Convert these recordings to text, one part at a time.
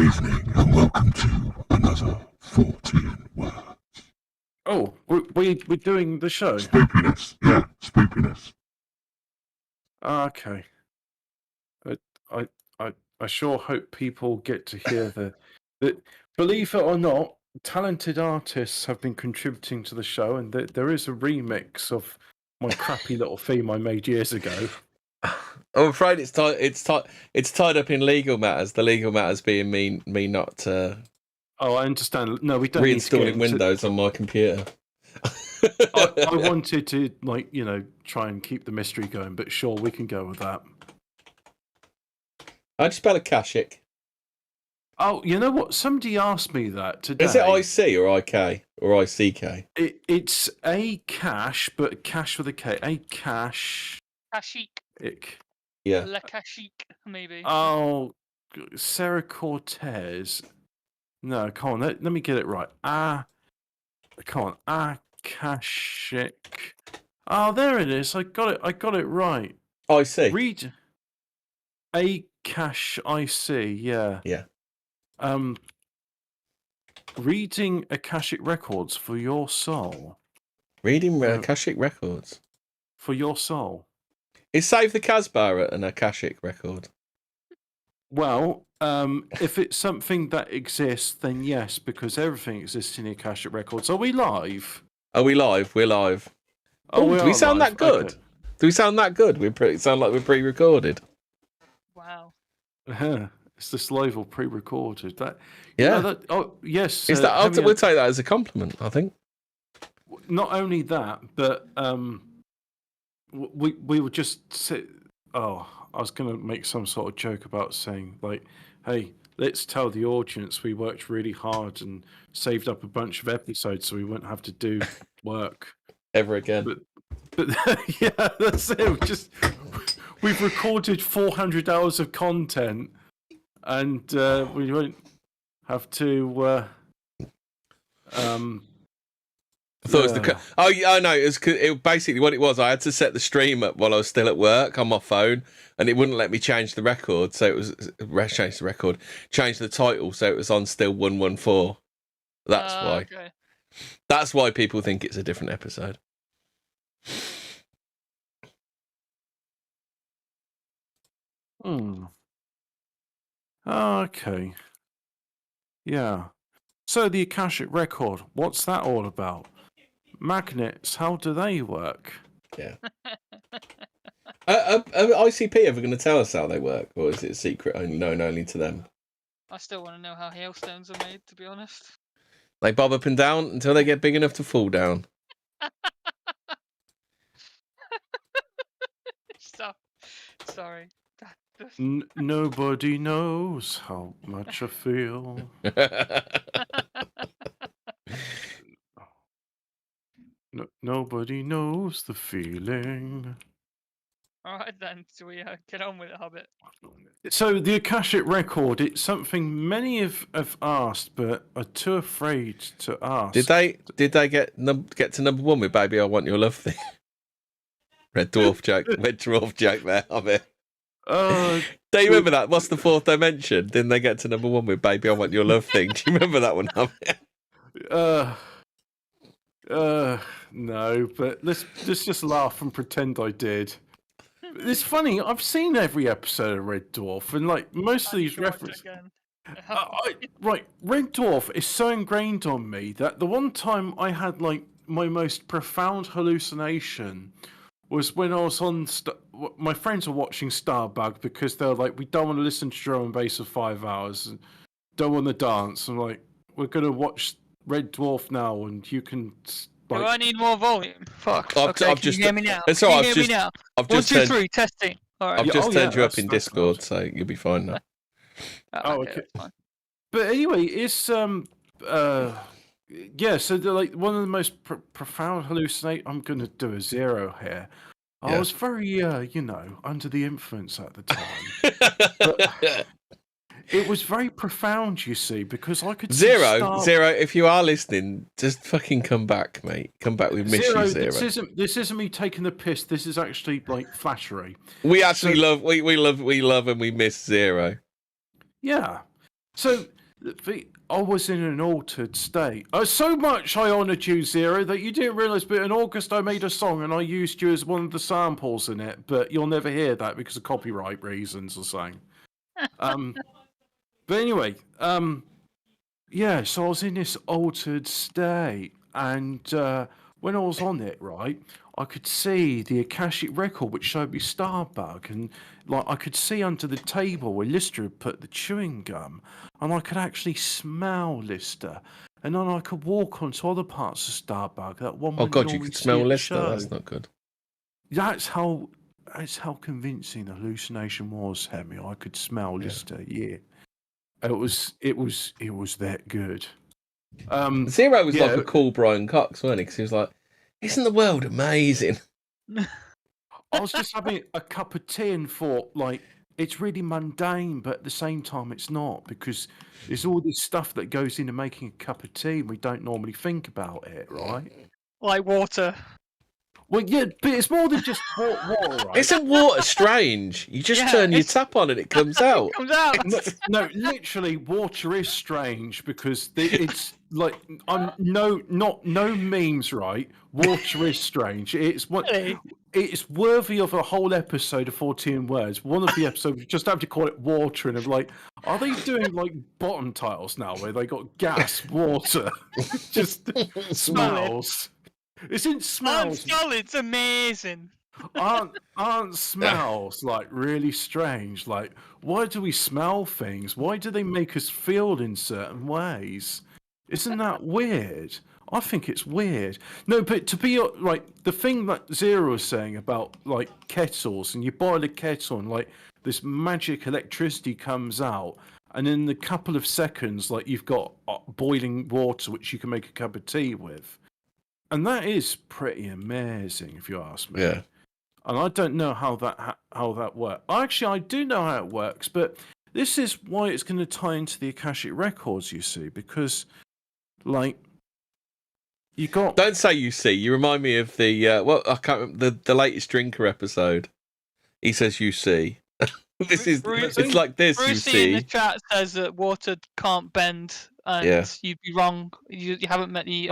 evening and welcome to another Fortean Words. Oh, we're doing the show? Spoopiness, yeah, spoopiness. Okay. I sure hope people get to hear that. Believe it or not, talented artists have been contributing to the show, and there is a remix of my crappy little theme I made years ago. I'm afraid it's tied up in legal matters. The legal matters being me not Oh, I understand. No, we don't reinstalling Windows on my computer. I wanted to, try and keep the mystery going, but sure, we can go with that. How'd you spell Akashic? Oh, you know what? Somebody asked me that today. Is it IC or IK or ICK? It's a cash, but cash with a K. A cash. Akashic. Yeah. Akashic, maybe. Oh, Sarah Cortez. No, come on. Let me get it right. Come on. Akashic. Oh, there it is. I got it right. IC. Read. A cash IC. Yeah. Yeah. Reading Akashic Records for your soul. Reading Akashic Records for your soul. Is Save the Casbah an Akashic record? Well, if it's something that exists, then yes, because everything exists in the Akashic Records. Are we live? Are we live? We're live. Oh, do we sound live. that good? Okay. Do we sound that good? Sound like we're pre-recorded. Wow. It's this live or pre-recorded. Yeah. Yes. Is that? We'll take that as a compliment, I think. Not only that, but we would just sit. Oh, I was going to make some sort of joke about saying hey, let's tell the audience we worked really hard and saved up a bunch of episodes so we wouldn't have to do work ever again. But yeah, that's it. We've recorded 400 hours of content, and we won't have to. I thought it was no, it basically what it was. I had to set the stream up while I was still at work on my phone, and it wouldn't let me change the record. So it was change the title, so it was on still 114. That's why. Okay. That's why people think it's a different episode. Okay. Yeah. So the Akashic Record, what's that all about? Magnets, how do they work? Yeah. Are ICP ever going to tell us how they work, or is it a secret known only to them? I still want to know how hailstones are made, to be honest. They bob up and down until they get big enough to fall down. Stop. Sorry. Nobody knows how much I feel. Nobody knows the feeling. All right, then. So we get on with it, Hobbit. So the Akashic Record, it's something many have asked, but are too afraid to ask. Did they get to number one with "Baby I Want Your Love" thing? Red Dwarf joke there, Hobbit. Do you remember that? What's the fourth dimension? Didn't they get to number one with "Baby I Want Your Love" thing? Do you remember that one, Hobbit? No, but let's just laugh and pretend I did. It's funny. I've seen every episode of Red Dwarf, and most of these references. Right, Red Dwarf is so ingrained on me that the one time I had my most profound hallucination was when I was on. My friends were watching Starbug because they're like, "We don't want to listen to drum and bass for 5 hours, and don't want to dance." I'm like, "We're gonna watch Red Dwarf now, and you can." Do I need more volume? Fuck. I've can just, you hear me now? It's all right. Can you hear me now? I've 1, just 2, 3, testing. All right. I've just turned you up in that's Discord, nice. so you'll be fine now. Okay. That's fine. But anyway, it's yeah. So one of the most profound hallucinate. I'm gonna do a zero here. I was very under the influence at the time. But it was very profound, you see, because I could see Zero. If you are listening, just fucking come back, mate. Come back. We miss you, Zero. This isn't me taking the piss. This is actually flattery. We actually love and we miss Zero. Yeah. So I was in an altered state. So much I honoured you, Zero, that you didn't realise. But in August, I made a song and I used you as one of the samples in it. But you'll never hear that because of copyright reasons or something. But anyway, yeah. So I was in this altered state, and when I was on it, right, I could see the Akashic Record, which showed me Starbug, and like I could see under the table where Lister had put the chewing gum, and I could actually smell Lister, and then I could walk onto other parts of Starbug. That one. Oh God, you could smell Lister. That's not good. That's how convincing the hallucination was, Hemi. I could smell Lister. Yeah, it was that good. Zero was like a cool Brian Cox, wasn't he? Because he was like, "Isn't the world amazing?" I was just having a cup of tea and thought, like, it's really mundane, but at the same time, it's not, because there's all this stuff that goes into making a cup of tea, and we don't normally think about it, right? Like water. Well, yeah, but it's more than just water, right? Isn't water strange? You just turn your tap on and it comes out. It comes out. No, literally, water is strange because it's like no memes, right? Water is strange. It's worthy of a whole episode of 14 words. One of the episodes we just have to call it water, and I'm like, are they doing like bottom titles now where they got gas, water, just smells? Isn't smells? It's amazing. Aren't smells like really strange? Like, why do we smell things? Why do they make us feel in certain ways? Isn't that weird? I think it's weird. No, but to be like the thing that Zero was saying about like kettles, and you boil a kettle and like this magic electricity comes out, and in a couple of seconds, like you've got boiling water which you can make a cup of tea with. And that is pretty amazing, if you ask me. Yeah. And I don't know how that works. Actually, I do know how it works, but this is why it's going to tie into the Akashic Records, you see, because, like, you got... Don't say you see. You remind me of the, I can't remember, the latest Drinker episode. He says you see. It's like this, you Brucey see. in the chat says that water can't bend, and you'd be wrong. You haven't met the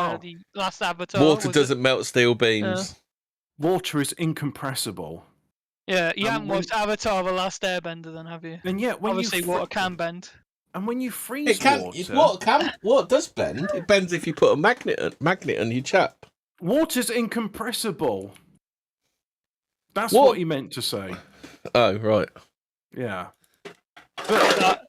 last Avatar. Water doesn't melt steel beams. Water is incompressible. Yeah, you haven't watched Avatar: The Last Airbender, then, have you? And yet, when obviously water can bend. And when you freeze water does bend. It bends if you put a magnet on your chap. Water's incompressible. That's what he meant to say. Oh, right. Yeah. But,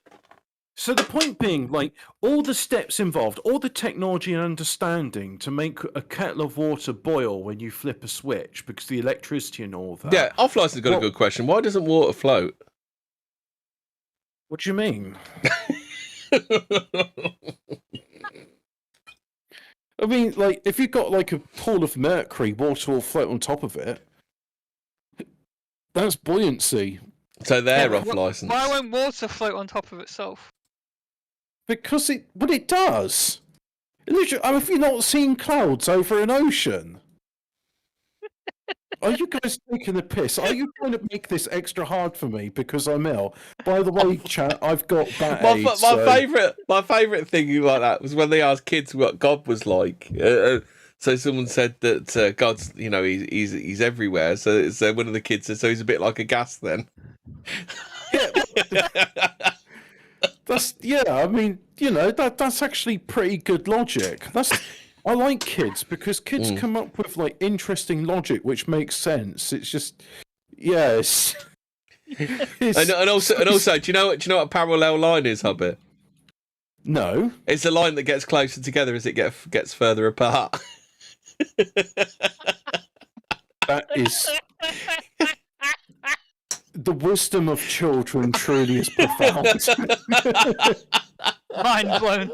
so the point being, like, all the steps involved, all the technology and understanding to make a kettle of water boil when you flip a switch, because the electricity and all that. Yeah, Off-License has got a good question. Why doesn't water float? What do you mean? I mean, like, if you've got, like, a pool of mercury, water will float on top of it. That's buoyancy. So they're off license. Why won't water float on top of itself? Because it does. Literally, have you not seen clouds over an ocean? Are you guys taking the piss? Are you trying to make this extra hard for me because I'm ill? By the way, chat, I've got bad AIDS. My favourite thing like that was when they asked kids what God was like. So someone said that God's, he's everywhere. So one of the kids said, so he's a bit like a gas then. Yeah, I mean, that's actually pretty good logic. I like kids because kids come up with like interesting logic which makes sense. It's just, yes. And also, do you know what a parallel line is, Hobbit? No. It's a line that gets closer together as it gets further apart. That is... The wisdom of children truly is profound. Mind blown.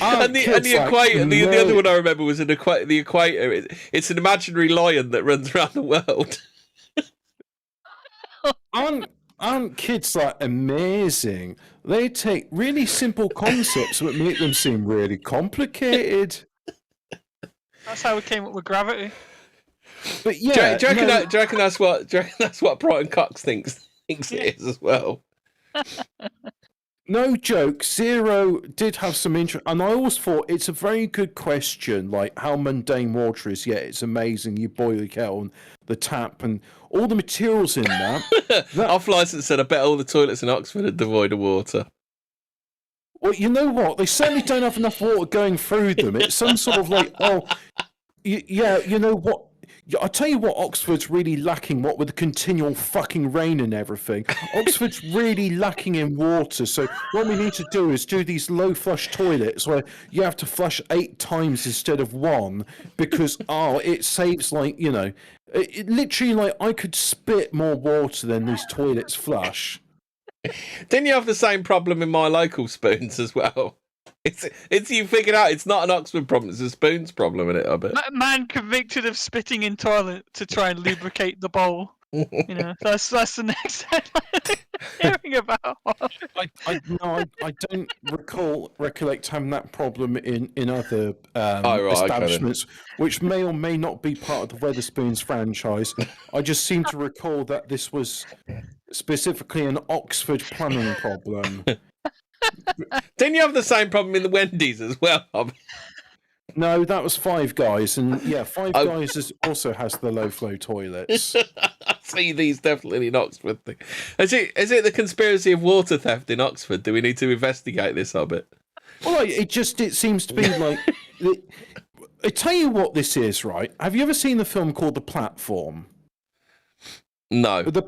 And the equator, the other one I remember was the equator. It's an imaginary lion that runs around the world. Aren't kids like amazing? They take really simple concepts but make them seem really complicated. That's how we came up with gravity. But yeah, do you reckon that's what Brian Cox thinks it is as well? No joke, Zero did have some interest, and I always thought it's a very good question, like how mundane water is, yet it's amazing. You boil the kettle and the tap and all the materials in that. Off license said, I bet all the toilets in Oxford are devoid of water. Well, you know what? They certainly don't have enough water going through them. It's some sort of like, yeah, you know what? I tell you what, Oxford's really lacking. What with the continual fucking rain and everything, Oxford's really lacking in water. So what we need to do is do these low flush toilets where you have to flush 8 times instead of 1 because it saves it literally like I could spit more water than these toilets flush. Didn't you have the same problem in my local spoons as well? It's you figured out it's not an Oxford problem, it's a spoons problem in it, I bet. Man convicted of spitting in toilet to try and lubricate the bowl. That's the next headline hearing about. I don't recollect having that problem in other establishments, which may or may not be part of the Wetherspoons franchise. I just seem to recall that this was specifically an Oxford plumbing problem. Didn't you have the same problem in the Wendy's as well? No, that was Five Guys, and yeah, Five Guys also has the low flow toilets. See, these definitely an Oxford thing. Is it the conspiracy of water theft in Oxford? Do we need to investigate this a bit? Well, it seems to be like. I tell you what this is, right? Have you ever seen the film called The Platform? No. The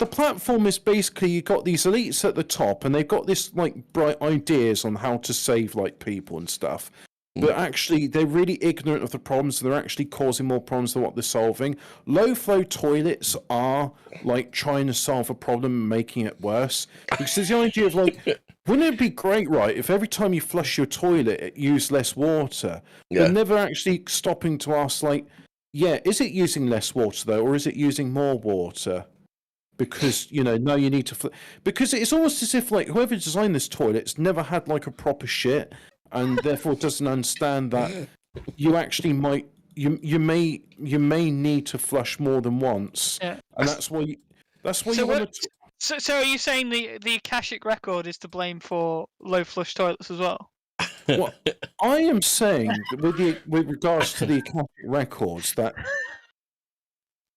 platform is basically you got these elites at the top, and they've got this like bright ideas on how to save like people and stuff. But actually, they're really ignorant of the problems. They're actually causing more problems than what they're solving. Low flow toilets are like trying to solve a problem and making it worse. Because there's the idea of like, wouldn't it be great, right, if every time you flush your toilet, it used less water? Yeah. But never actually stopping to ask, like, yeah, is it using less water though, or is it using more water? Because now you need to. Because it's almost as if like whoever designed this toilet's never had like a proper shit, and therefore doesn't understand that you actually you may need to flush more than once, and that's why you want to. So are you saying the Akashic Record is to blame for low flush toilets as well? Well, I am saying that with regards to the Akashic Records that.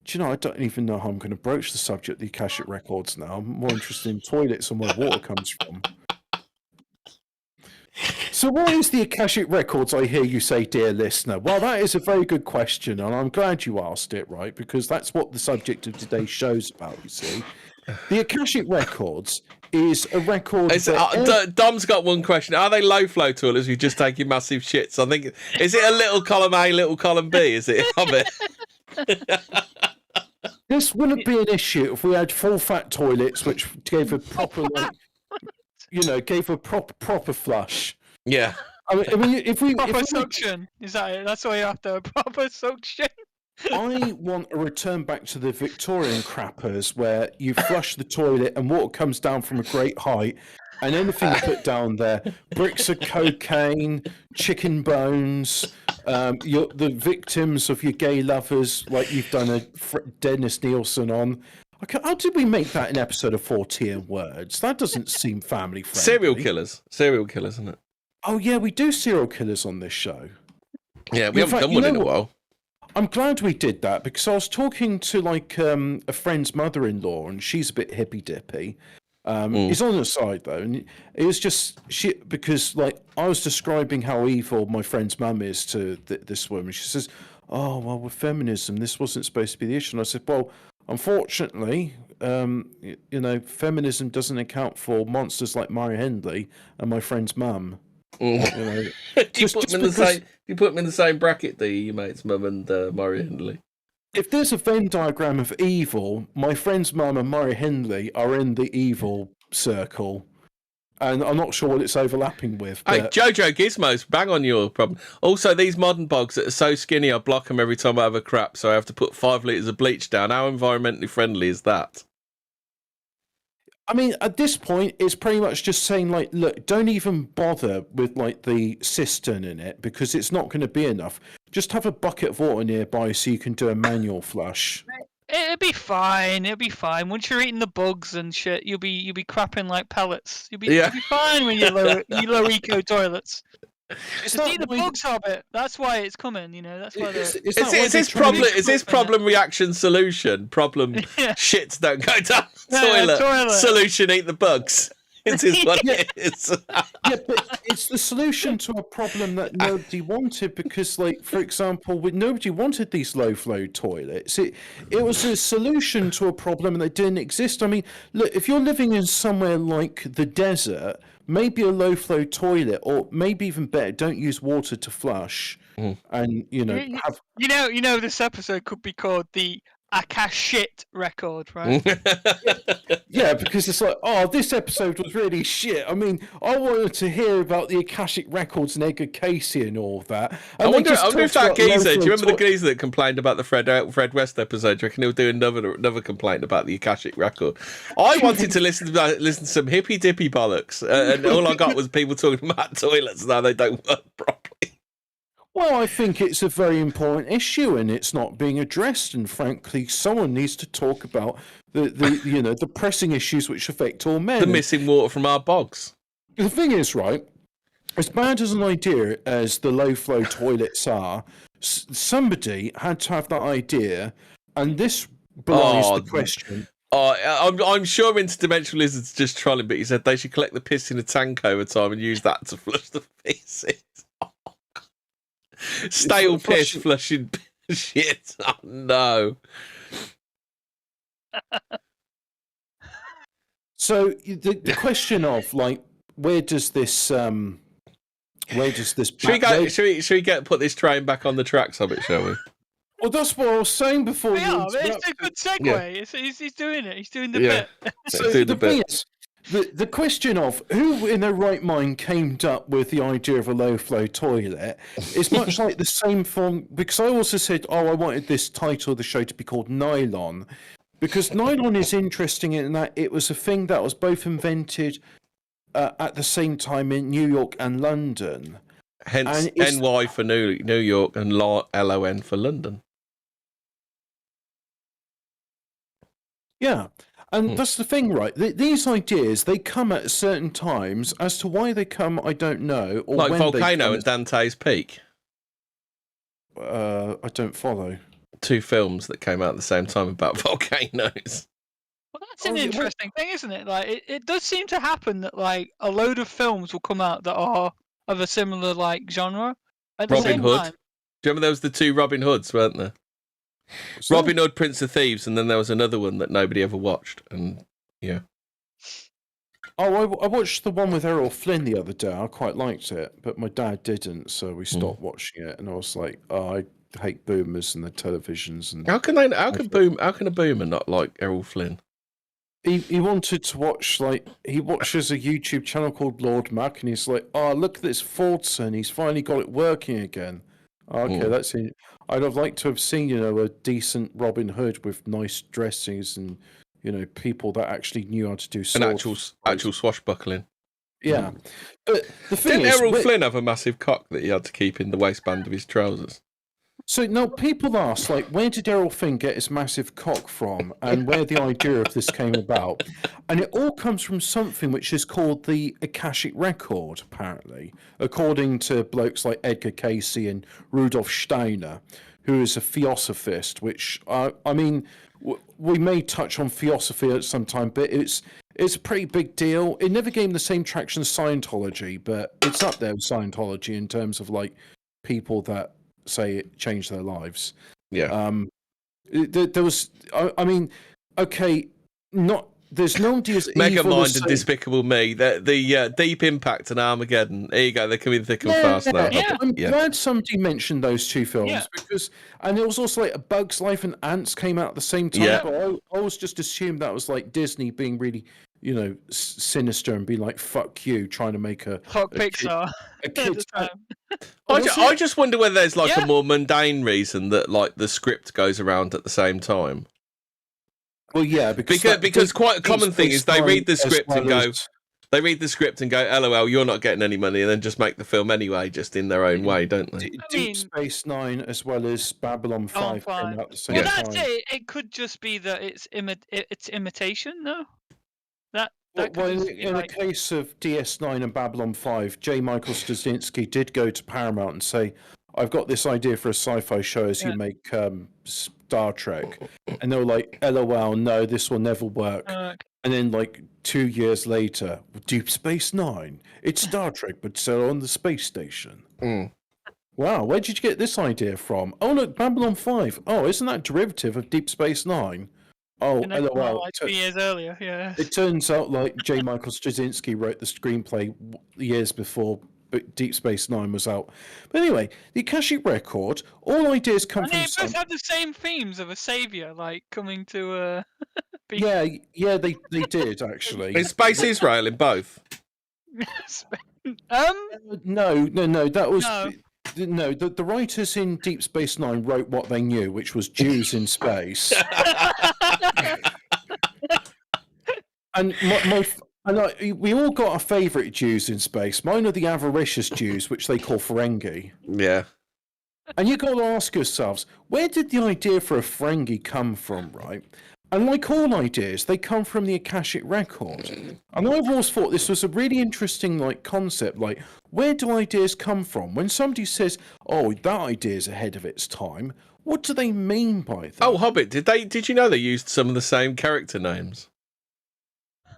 Do you know, I don't even know how I'm going to broach the subject of the Akashic Records now. I'm more interested in toilets and where water comes from. So what is the Akashic Records, I hear you say, dear listener? Well, that is a very good question, and I'm glad you asked it, right? Because that's what the subject of today's show's about, you see. The Akashic Records is a record... Dom's got one question. Are they low-flow toilets who just taking massive shits? I think... Is it a little column A, little column B? Is it? This wouldn't be an issue if we had full-fat toilets which gave a proper, gave a proper flush. Yeah. I mean, if we suction, is that it? That's why you have to have proper suction. I want a return back to the Victorian crappers where you flush the toilet and water comes down from a great height, and anything you put down there, bricks of cocaine, chicken bones, the victims of your gay lovers, like you've done a Dennis Nielsen on. How did we make that an episode of Fortean words? That doesn't seem family friendly. Serial killers, isn't it? Oh yeah, we do serial killers on this show. Yeah, we haven't done one in a while. I'm glad we did that because I was talking to like a friend's mother-in-law, and she's a bit hippy-dippy. He's on her side though, and it was just because like I was describing how evil my friend's mum is to this woman. She says, "Oh well, with feminism, this wasn't supposed to be the issue." And I said, "Well, unfortunately, feminism doesn't account for monsters like Murray Hindley and my friend's mum." Do you put them in the same bracket, do you, your mate's mum and Murray Hindley? If there's a Venn diagram of evil, my friend's mum and Murray Hindley are in the evil circle, and I'm not sure what it's overlapping with. But... Hey, Jojo Gizmos, bang on your problem. Also, these modern bogs that are so skinny, I block them every time I have a crap, so I have to put 5 litres of bleach down. How environmentally friendly is that? I mean, at this point, it's pretty much just saying, like, look, don't even bother with, like, the cistern in it, because it's not going to be enough. Just have a bucket of water nearby so you can do a manual flush. It'll be fine. It'll be fine. Once you're eating the bugs and shit, you'll be crapping like pellets. You'll be fine when you low eco toilets. Just eat the bugs, Hobbit. That's why it's coming. You know. That's why. Is this problem reaction solution? Problem shits don't go down the toilet. Solution eat the bugs. It is what it is. Yeah, but it's the solution to a problem that nobody wanted because, like, for example, nobody wanted these low-flow toilets. It was a solution to a problem that didn't exist. I mean, look, if you're living in somewhere like the desert, maybe a low-flow toilet, or maybe even better, don't use water to flush, and you know, this episode could be called the Akashic Record, right? Yeah, because it's like, oh, this episode was really shit. I mean, I wanted to hear about the Akashic Records and Edgar Casey and all of that. I wonder if that geezer, do you remember the geezer that complained about the Fred West episode? Do you reckon he'll do another complaint about the Akashic Record? I wanted to listen to some hippy dippy bollocks, and all I got was people talking about toilets and how they don't work properly. Well, I think it's a very important issue, and it's not being addressed. And frankly, someone needs to talk about the pressing issues which affect all men. The missing water from our bogs. The thing is, right, as bad as an idea as the low-flow toilets are, somebody had to have that idea, and this belies the question. I'm sure Interdimensional Lizard's just trolling, but he said they should collect the piss in a tank over time and use that to flush the feces. Stale piss flushing shit. Oh no. So the question of like, where does this should we put this train back on the tracks of it, shall we? Well, that's what I was saying before. It's a good segue. Yeah. He's doing it. He's doing the bit. So the thing is, the question of who in their right mind came up with the idea of a low-flow toilet is much like the same form, because I also said, I wanted this title of the show to be called Nylon, because nylon is interesting in that it was a thing that was both invented at the same time in New York and London. Hence NY for New York and LON for London. Yeah. And that's the thing, right? These ideas, they come at certain times. As to why they come, I don't know. Or like when Volcano and Dante's Peak. I don't follow. 2 films that came out at the same time about volcanoes. Well, that's an interesting thing, isn't it? Like, it does seem to happen that like a load of films will come out that are of a similar like genre at the Robin same Hood. time. Do you remember there was the 2 Robin Hoods, weren't there? Robin Hood, Prince of Thieves, and then there was another one that nobody ever watched. And yeah. Oh, I watched the one with Errol Flynn the other day. I quite liked it, but my dad didn't, so we stopped watching it. And I was like, I hate boomers and the televisions. And how can a boomer not like Errol Flynn? He wanted to watch, like, he watches a YouTube channel called Lord Mac, and he's like, oh, look at this Fortean. He's finally got it working again. Okay, that's it. I'd have liked to have seen, a decent Robin Hood with nice dressings and, people that actually knew how to do an actual swashbuckling. Yeah. But the thing Didn't Errol Flynn have a massive cock that he had to keep in the waistband of his trousers? So now people ask, like, where did Errol Flynn get his massive cock from and where the idea of this came about? And it all comes from something which is called the Akashic Record, apparently, according to blokes like Edgar Casey and Rudolf Steiner, who is a theosophist, which, I mean, we may touch on theosophy at some time, but it's a pretty big deal. It never gained the same traction as Scientology, but it's up there with Scientology in terms of, like, people that say it changed their lives. Yeah. There was, I mean, okay, there's nobody as Mega Mind and Despicable Me, the Deep Impact and Armageddon. There you go, they're coming thick and fast now. Yeah. I'm glad somebody mentioned those 2 films because, and it was also like A Bug's Life and Ants came out at the same time. Yeah. But I always just assumed that was like Disney being really, sinister and being like, fuck you, trying to make a Pixar. A kid's I just wonder whether there's like a more mundane reason that like the script goes around at the same time. Well, yeah, because quite a common thing is they read the script and go, They read the script and go, "LOL, you're not getting any money," and then just make the film anyway, just in their own way, don't they? Deep Space Nine as well as Babylon 5 came out at the same Well, time. that's it. It could just be that it's imitation, though. That Well, could just be in like... the case of DS9 and Babylon 5, J. Michael Straczynski did go to Paramount and say, I've got this idea for a sci-fi show as you make Star Trek. And they were like, LOL, no, this will never work. And then, like, 2 years later, Deep Space Nine, it's Star Trek, but still on the space station. Wow, where did you get this idea from? Oh, look, Babylon 5. Oh, isn't that derivative of Deep Space Nine? Oh, LOL. Like 2 years earlier, yeah. It turns out, like, J. Michael Straczynski wrote the screenplay years before Deep Space Nine was out. But anyway, the Akashic Record, all ideas come from... They both have the same themes of a savior, like, coming to... Yeah, they did, actually. Is Space Israel in both? No, that was... No, the writers in Deep Space Nine wrote what they knew, which was Jews in space. And we all got our favourite Jews in space. Mine are the avaricious Jews, which they call Ferengi. Yeah. And you've got to ask yourselves, where did the idea for a Ferengi come from, right? And like all ideas, they come from the Akashic Record. And I've always thought this was a really interesting concept. Like, where do ideas come from? When somebody says, oh, that idea is ahead of its time, what do they mean by that? Oh, Hobbit, did you know they used some of the same character names?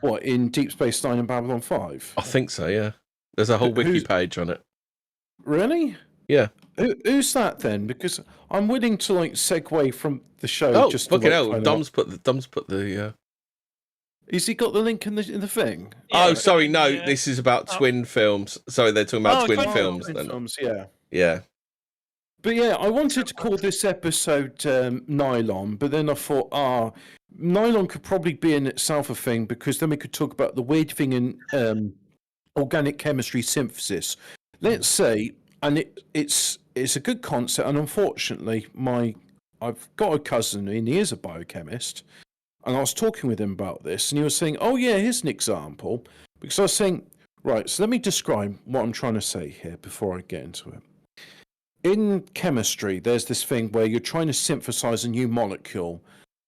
What, in Deep Space Nine and Babylon 5? I think so, yeah. There's a whole wiki page on it. Really? Yeah. Who's that then? Because I'm willing to segue from the show. Oh, just fucking hell! Dom's put the. Has he got the link in the thing? Yeah, oh, sorry, no. Yeah. This is about twin films. Sorry, they're talking about twin films. Twin films, yeah. Yeah. But yeah, I wanted to call this episode Nylon, but then I thought, Nylon could probably be in itself a thing, because then we could talk about the weird thing in organic chemistry synthesis. Let's say, and it's a good concept, and unfortunately, I've got a cousin, and he is a biochemist, and I was talking with him about this, and he was saying, oh yeah, here's an example, because I was saying, right, so let me describe what I'm trying to say here before I get into it. In chemistry, there's this thing where you're trying to synthesize a new molecule,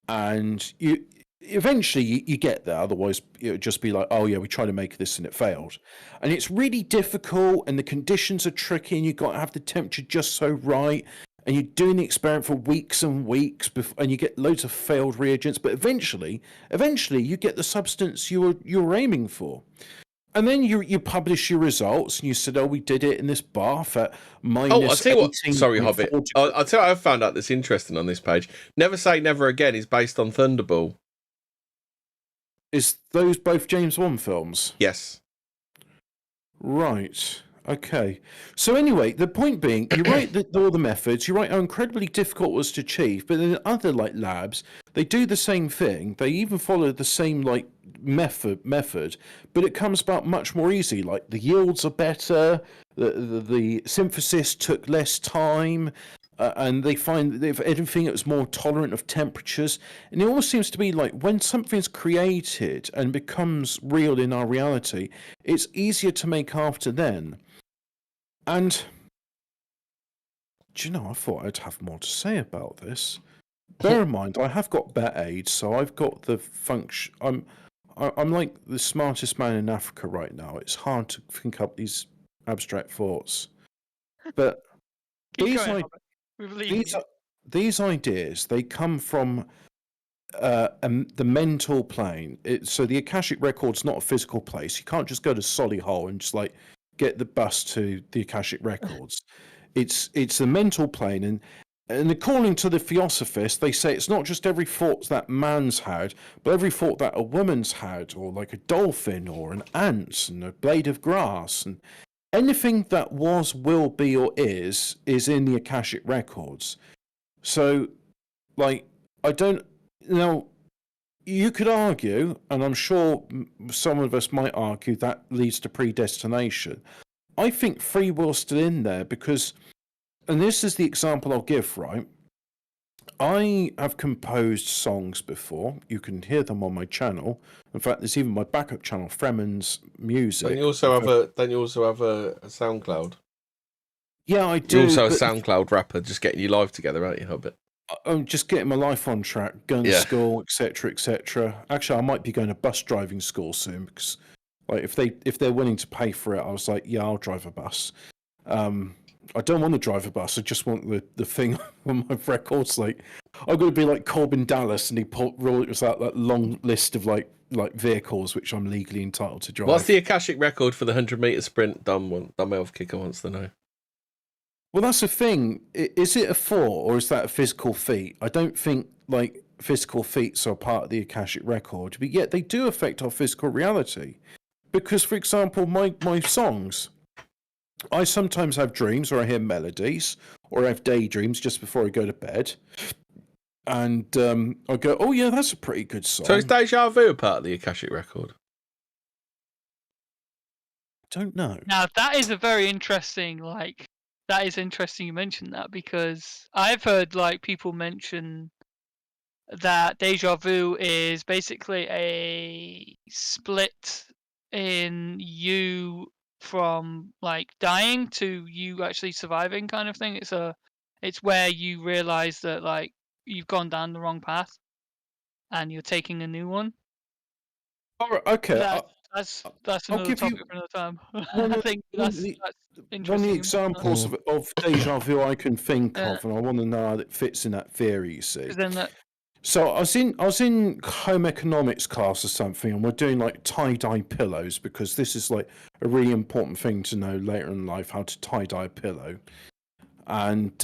and you eventually get there. Otherwise, it would just be like, oh yeah, we tried to make this and it failed. And it's really difficult, and the conditions are tricky, and you've got to have the temperature just so right, and you're doing the experiment for weeks and weeks, and you get loads of failed reagents. But eventually, you get the substance you were aiming for. And then you publish your results, and you said, oh, we did it in this bath at minus... Oh, I'll tell you what. Sorry, Hobbit. I'll tell you what I've found out that's interesting on this page. Never Say Never Again is based on Thunderball. Is those both James Bond films? Yes. Right. Okay. So anyway, the point being, you write all the methods, you write how incredibly difficult it was to achieve, but in other labs, they do the same thing. They even follow the same method, but it comes about much more easy. Like the yields are better, the synthesis took less time, and they find that if anything, it was more tolerant of temperatures. And it always seems to be like when something's created and becomes real in our reality, it's easier to make after then. And do you know, I thought I'd have more to say about this. Bear in mind, I have got bet age, so I've got the function. I'm like the smartest man in Africa right now. It's hard to think up these abstract thoughts. But these ideas, they come from the mental plane. So the Akashic Record's not a physical place. You can't just go to Solihull and just get the bus to the Akashic Records. It's the mental plane, and according to the Theosophists, they say it's not just every thought that man's had, but every thought that a woman's had, or like a dolphin, or an ant, and a blade of grass, and anything that was, will be, or is in the Akashic Records. So, you could argue, and I'm sure some of us might argue, that leads to predestination. I think free will's still in there because, and this is the example I'll give, right? I have composed songs before. You can hear them on my channel. In fact, there's even my backup channel, Fremen's Music. Don't you also have a SoundCloud? Yeah, I do. You're also a SoundCloud rapper, just getting your life together, aren't you, Hobbit? I'm just getting my life on track, going to school, etc., etc. Actually, I might be going to bus driving school soon because, like, if they're willing to pay for it, I was like, yeah, I'll drive a bus. I don't want to drive a bus. I just want the thing on my records. Like, I'm going to be like Corbin Dallas, and he rolled us out that long list of like vehicles which I'm legally entitled to drive. What's the Akashic record for the 100-meter sprint? Dumb elf kicker wants to know. Well, that's the thing. Is it a 4 or is that a physical feat? I don't think like physical feats are part of the Akashic record, but yet they do affect our physical reality. Because, for example, my songs, I sometimes have dreams or I hear melodies or I have daydreams just before I go to bed. And I go, oh, yeah, that's a pretty good song. So is Deja Vu part of the Akashic record? Don't know. Now, that is a very interesting, that is interesting you mentioned that, because I've heard, people mention that Deja Vu is basically a split in you from, dying to you actually surviving kind of thing. It's where you realize that, you've gone down the wrong path and you're taking a new one. All right, okay. That's another topic for another time. I think that's interesting. One of the examples of Deja Vu I can think of, and I want to know how it fits in that theory, you see. So I was in home economics class or something, and we're doing tie-dye pillows, because this is a really important thing to know later in life, how to tie-dye a pillow. And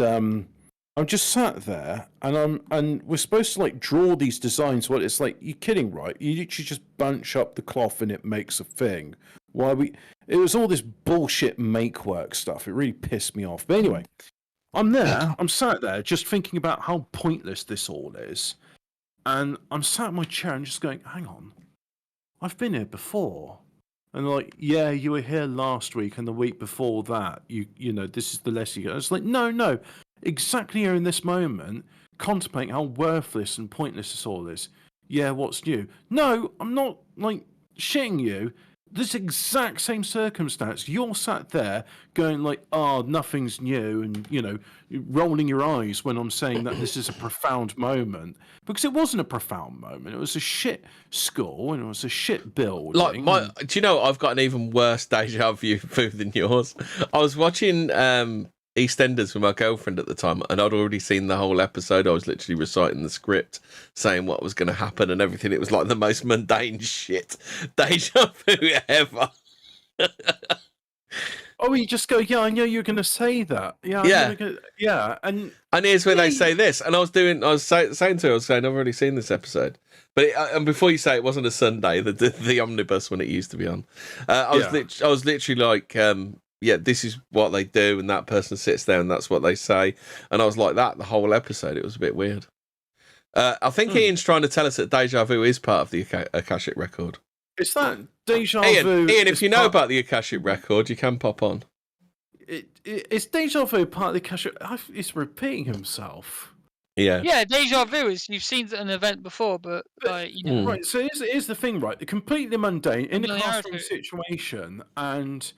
I'm just sat there, and we're supposed to draw these designs. What it's like? You're kidding, right? You literally just bunch up the cloth and it makes a thing. It was all this bullshit make work stuff. It really pissed me off. But anyway, I'm sat there just thinking about how pointless this all is. And I'm sat in my chair and just going, hang on, I've been here before. And they're like, yeah, you were here last week and the week before that. You know, this is the lesson you get. It's like, no. Exactly here in this moment, contemplating how worthless and pointless this all is. Yeah, what's new? No, I'm not shitting you. This exact same circumstance, you're sat there going nothing's new, and rolling your eyes when I'm saying that this is a profound moment, because it wasn't a profound moment. It was a shit school and it was a shit building. Do you know I've got an even worse Deja Vu than yours? I was watching EastEnders with my girlfriend at the time, and I'd already seen the whole episode. I was literally reciting the script, saying what was going to happen and everything. It was like the most mundane shit Deja Vu ever. Oh, you just go, yeah, I know you're going to say that. Yeah. And here's where they say this. And I was saying to her, I've already seen this episode. But and before you say it wasn't a Sunday, the omnibus when it used to be on. I was literally like, yeah, this is what they do, and that person sits there, and that's what they say. And I was like that the whole episode. It was a bit weird. I think Ian's trying to tell us that Deja Vu is part of the Akashic Record. It's that Deja Vu. Ian, if you know about the Akashic Record, you can pop on. It's Deja Vu part of the Akashic. It's repeating himself. Yeah. Yeah, Deja Vu is you've seen an event before, but Right. So here's the thing, right? The completely mundane in a classroom situation, and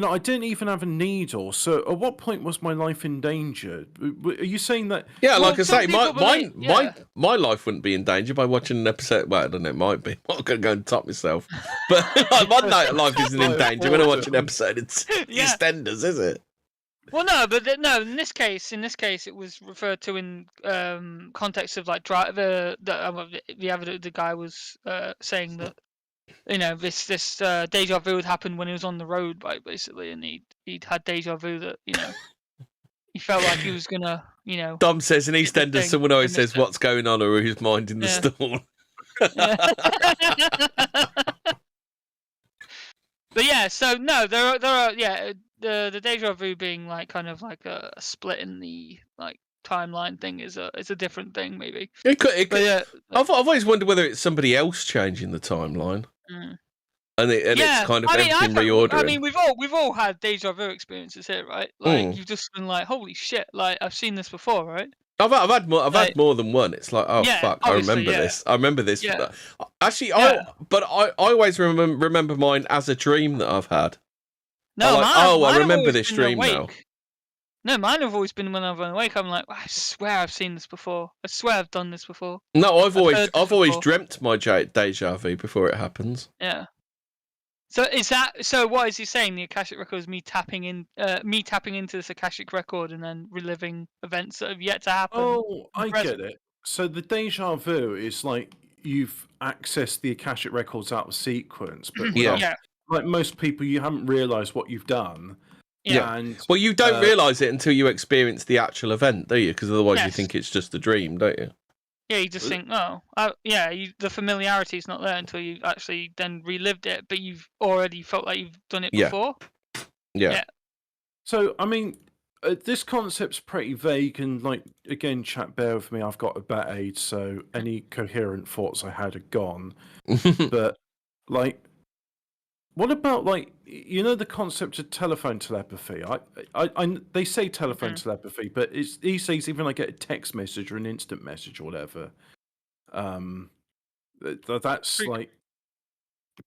I didn't even have a needle. So at what point was my life in danger? Are you saying that? Yeah, like I say, my life wouldn't be in danger by watching an episode. Well, I don't know, it might be. I'm not going to go and top myself. But my life isn't in danger when I watch an episode. It's EastEnders, is it? Well, no, but no. In this case, it was referred to in context of the guy was saying that. This Deja Vu had happened when he was on the road, basically, and he'd had Deja Vu that he felt like he was gonna Dom says in EastEnders, someone always says what's going on or who's minding the stall. But yeah, so no, there are the Deja Vu being kind of like a split in the timeline thing is a different thing maybe. It could. Yeah, I've always wondered whether it's somebody else changing the timeline. And it's kind of everything reordering. I mean, we've all had Deja Vu experiences here, right? You've just been like, holy shit! I've seen this before, right? I've had more than one. It's like, oh fuck, I remember this. I remember this. Yeah. Actually, I always remember mine as a dream that I've had. No, I remember this dream now. No, mine have always been when I've been awake. I'm like, I swear I've seen this before. I swear I've done this before. No, I've always dreamt my deja vu before it happens. Yeah. So what is he saying? The Akashic Record is me tapping into this Akashic Record and then reliving events that have yet to happen. Oh, I get it. So the deja vu is like you've accessed the Akashic Records out of sequence, but like most people, you haven't realised what you've done. Yeah. Well, you don't realise it until you experience the actual event, do you? Because otherwise you think it's just a dream, don't you? Yeah, you just think, the familiarity is not there until you actually then relived it, but you've already felt like you've done it before. Yeah. So, I mean, this concept's pretty vague, and, like, again, chat, bear with me, I've got a bad age, so any coherent thoughts I had are gone. But, like, what about, like, you know, the concept of telephone telepathy? They say telephone telepathy, but it's these days, even I get a text message or an instant message or whatever, that's like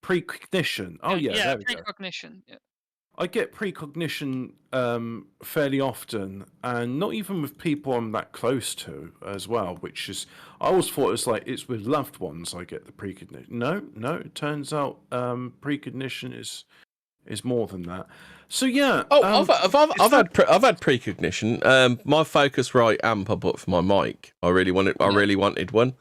precognition. Oh yeah, there we go. Precognition. Yeah. I get precognition fairly often, and not even with people I'm that close to as well. Which is, I always thought it's with loved ones I get the precognition. No, it turns out precognition is more than that. So yeah. I've had precognition. My Focusrite amp I bought for my mic. I really wanted one.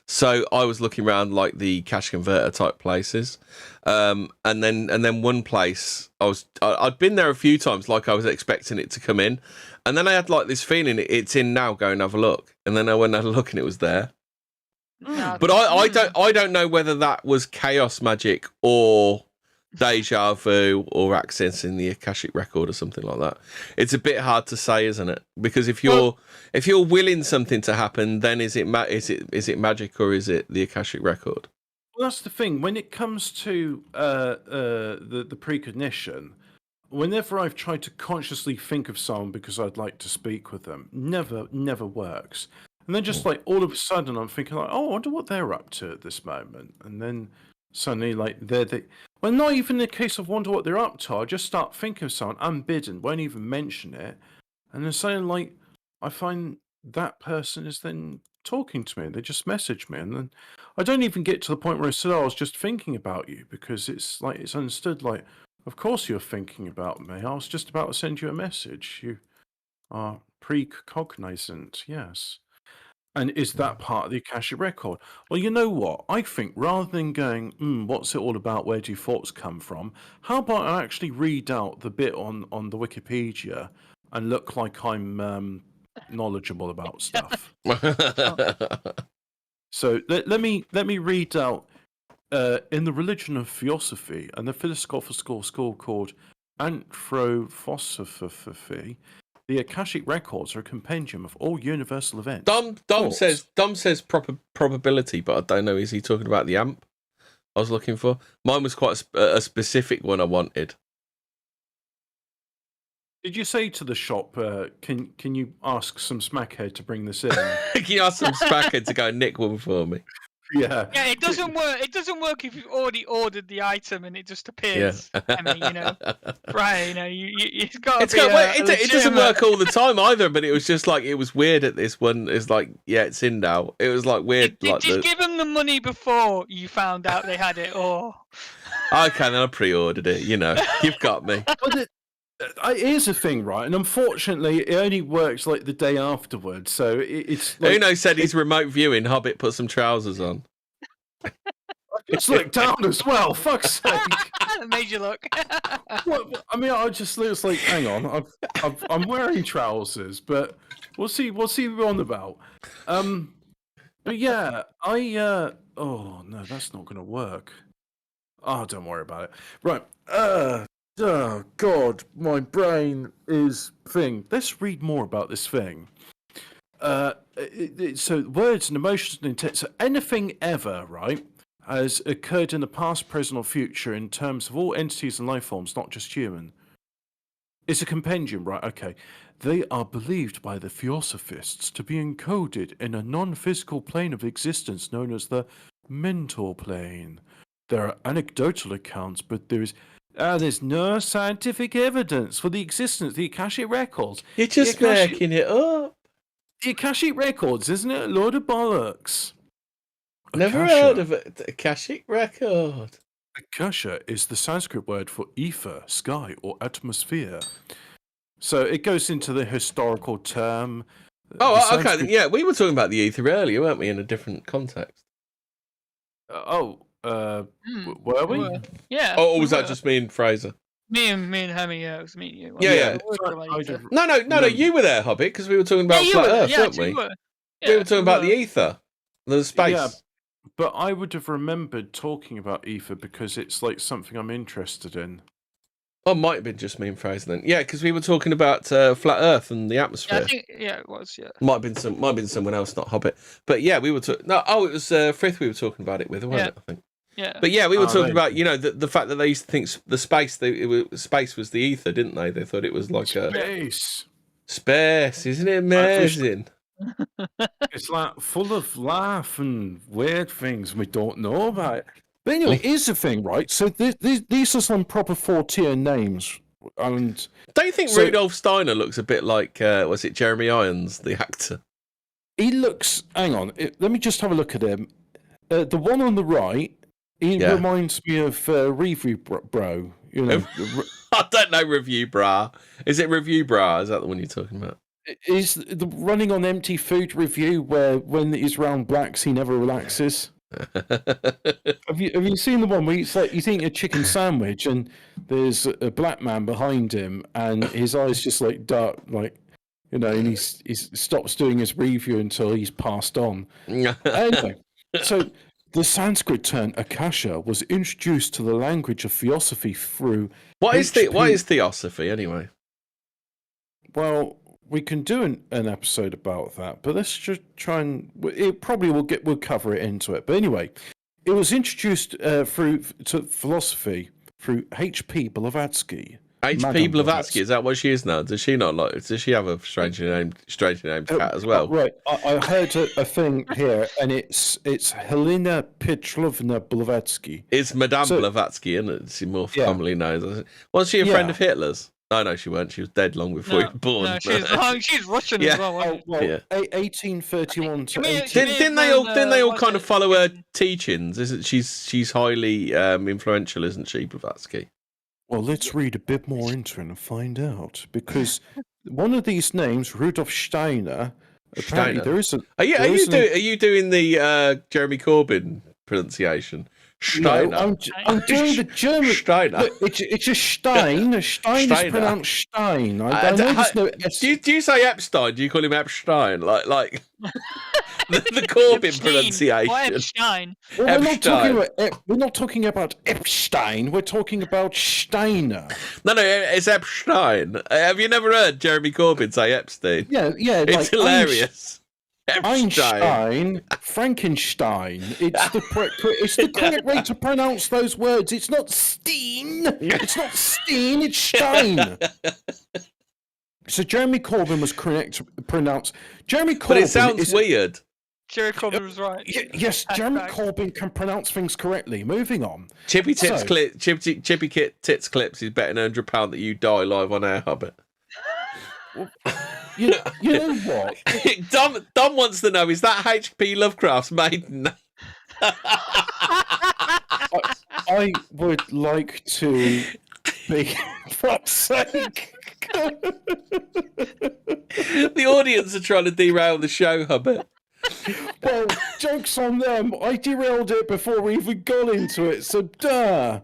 So I was looking around like the cash converter type places, and then one place I'd been there a few times, like I was expecting it to come in, and then I had like this feeling it's in now. Go and have a look, and then I went and had a look and it was there. But I don't know whether that was chaos magic or deja vu or accessing the Akashic Record or something like that. It's a bit hard to say, isn't it? Because if you're willing something to happen, then is it magic or is it the Akashic Record? Well, that's the thing. When it comes to the precognition, whenever I've tried to consciously think of someone because I'd like to speak with them, never works. And then just like all of a sudden, I'm thinking like, oh, I wonder what they're up to at this moment, and then suddenly like well, not even the case of wonder what they're up to. I just start thinking of someone unbidden, won't even mention it, and then suddenly like I find that person is then talking to me. They just message me, and then I don't even get to the point where I said, "Oh, I was just thinking about you," because it's like it's understood. Like, of course you're thinking about me. I was just about to send you a message. You are precognizant, yes. And is that part of the Akashic Record? Well, you know what? I think rather than going, what's it all about? Where do your thoughts come from? How about I actually read out the bit on the Wikipedia and look like I'm knowledgeable about stuff? So let me read out in the religion of Theosophy and the philosophical school called Anthroposophy. The Akashic Records are a compendium of all universal events. Dom says probability, but I don't know. Is he talking about the amp I was looking for? Mine was quite a specific one I wanted. Did you say to the shop, can you ask some smackhead to bring this in? Can you ask some smackhead to go nick one for me? Yeah. Yeah, it doesn't work. It doesn't work if you've already ordered the item and it just appears. Yeah. I mean, right? You've got to it doesn't work all the time either. But it was just like it was weird at this one. It's like, yeah, it's in now. It was like weird. Did give them the money before you found out they had it, or? Okay, then I pre-ordered it. You've got me. Here's the thing, right? And unfortunately, it only works like the day afterwards. So it's. Like, Uno said he's remote viewing. Hobbit put some trousers on. I just looked down as well. Fuck's sake! Made you look. I mean, I just looks like. Hang on, I'm wearing trousers, but we'll see. We'll see what we're on about. But yeah, oh no, that's not going to work. Oh, don't worry about it. Right. Oh God, my brain is thing. Let's read more about this thing. So words and emotions and intent. So anything ever, right, has occurred in the past, present, or future in terms of all entities and life forms, not just human. It's a compendium, right? Okay. They are believed by the Theosophists to be encoded in a non-physical plane of existence known as the mental plane. There are anecdotal accounts, but there's no scientific evidence for the existence of the Akashic Records. You're just making it up. The Akashic Records, isn't it? A load of bollocks. Never heard of it. The Akashic Record. Akasha is the Sanskrit word for ether, sky, or atmosphere. So it goes into the historical term. Oh, okay. Yeah, we were talking about the ether earlier, weren't we, in a different context? Were we? Yeah. Or was that just me and Fraser? Me and Hemi, yeah, it was me and you. Yeah. No, you were there, Hobbit, because we were talking about flat Earth, weren't we? We were talking about the ether, the space. Yeah, but I would have remembered talking about ether because it's like something I'm interested in. Oh, it might have been just me and Fraser then. Yeah, because we were talking about flat Earth and the atmosphere. Yeah, I think, it was. Yeah. Might have been someone else, not Hobbit. But yeah, we were talking. No, it was Frith. We were talking about it with, wasn't it? I think. Yeah. But yeah, we were talking about the fact that they used to think the space space was the ether, didn't they? They thought it was like space. Isn't it amazing? It's like full of life and weird things we don't know about. But anyway, here's the thing, right? So these are some proper Fortean names. And don't you think Rudolf Steiner looks a bit like, was it Jeremy Irons, the actor? He looks, hang on, let me just have a look at him. The one on the right, he reminds me of Review Bro. You know, I don't know Review Bra. Is it Review Bra? Is that the one you're talking about? Is the running on empty food review where when he's round blacks, he never relaxes? Have you seen the one where he's eating a chicken sandwich and there's a black man behind him and his eyes just like dark, like, you know, and he stops doing his review until he's passed on. Anyway, so the Sanskrit term Akasha was introduced to the language of theosophy through what is theosophy anyway? Well, we can do an episode about that, but let's just try and we'll cover it into it. But anyway, it was introduced to philosophy through H.P. Blavatsky. H.P. Blavatsky, is that what she is now? Does she have a strangely named cat as well? Right, I heard a thing here, and it's Helena Petrovna Blavatsky. It's Madame Blavatsky, isn't it? She more commonly known. Was she a friend of Hitler's? Oh, no, she weren't. She was dead long before he was born. No, she's Russian as well. 1831 to 18... Didn't they all kind of follow her teachings? Isn't she's highly influential, isn't she, Blavatsky? Well, let's read a bit more into it and find out, because one of these names, Rudolf Steiner, apparently there is a... Are you doing the Jeremy Corbyn pronunciation? Steiner. No, I'm doing the German. Steiner. Look, it's a Stein. A Stein is pronounced Stein. I know there's no S. Do you say Epstein? Do you call him Epstein? Like the Corbyn pronunciation? Why Epstein? Well, we're not talking about Epstein. We're talking about Steiner. No, it's Epstein. Have you never heard Jeremy Corbyn say Epstein? Yeah. It's hilarious. Einstein, Frankenstein. It's the correct way to pronounce those words. It's not Steen. It's not Steen. It's Stein. So Jeremy Corbyn was correct pronounced. Jeremy Corbyn. But it sounds weird. Jeremy Corbyn was right. Yes, Jeremy Corbyn can pronounce things correctly. Moving on. Chippy Tits Clips is betting £100 that you die live on air, Hobbit. You know what? Dom wants to know, is that H.P. Lovecraft's maiden name? I would like to be, for fuck's sake. The audience are trying to derail the show, Hobbit. Well, joke's on them. I derailed it before we even got into it, so duh.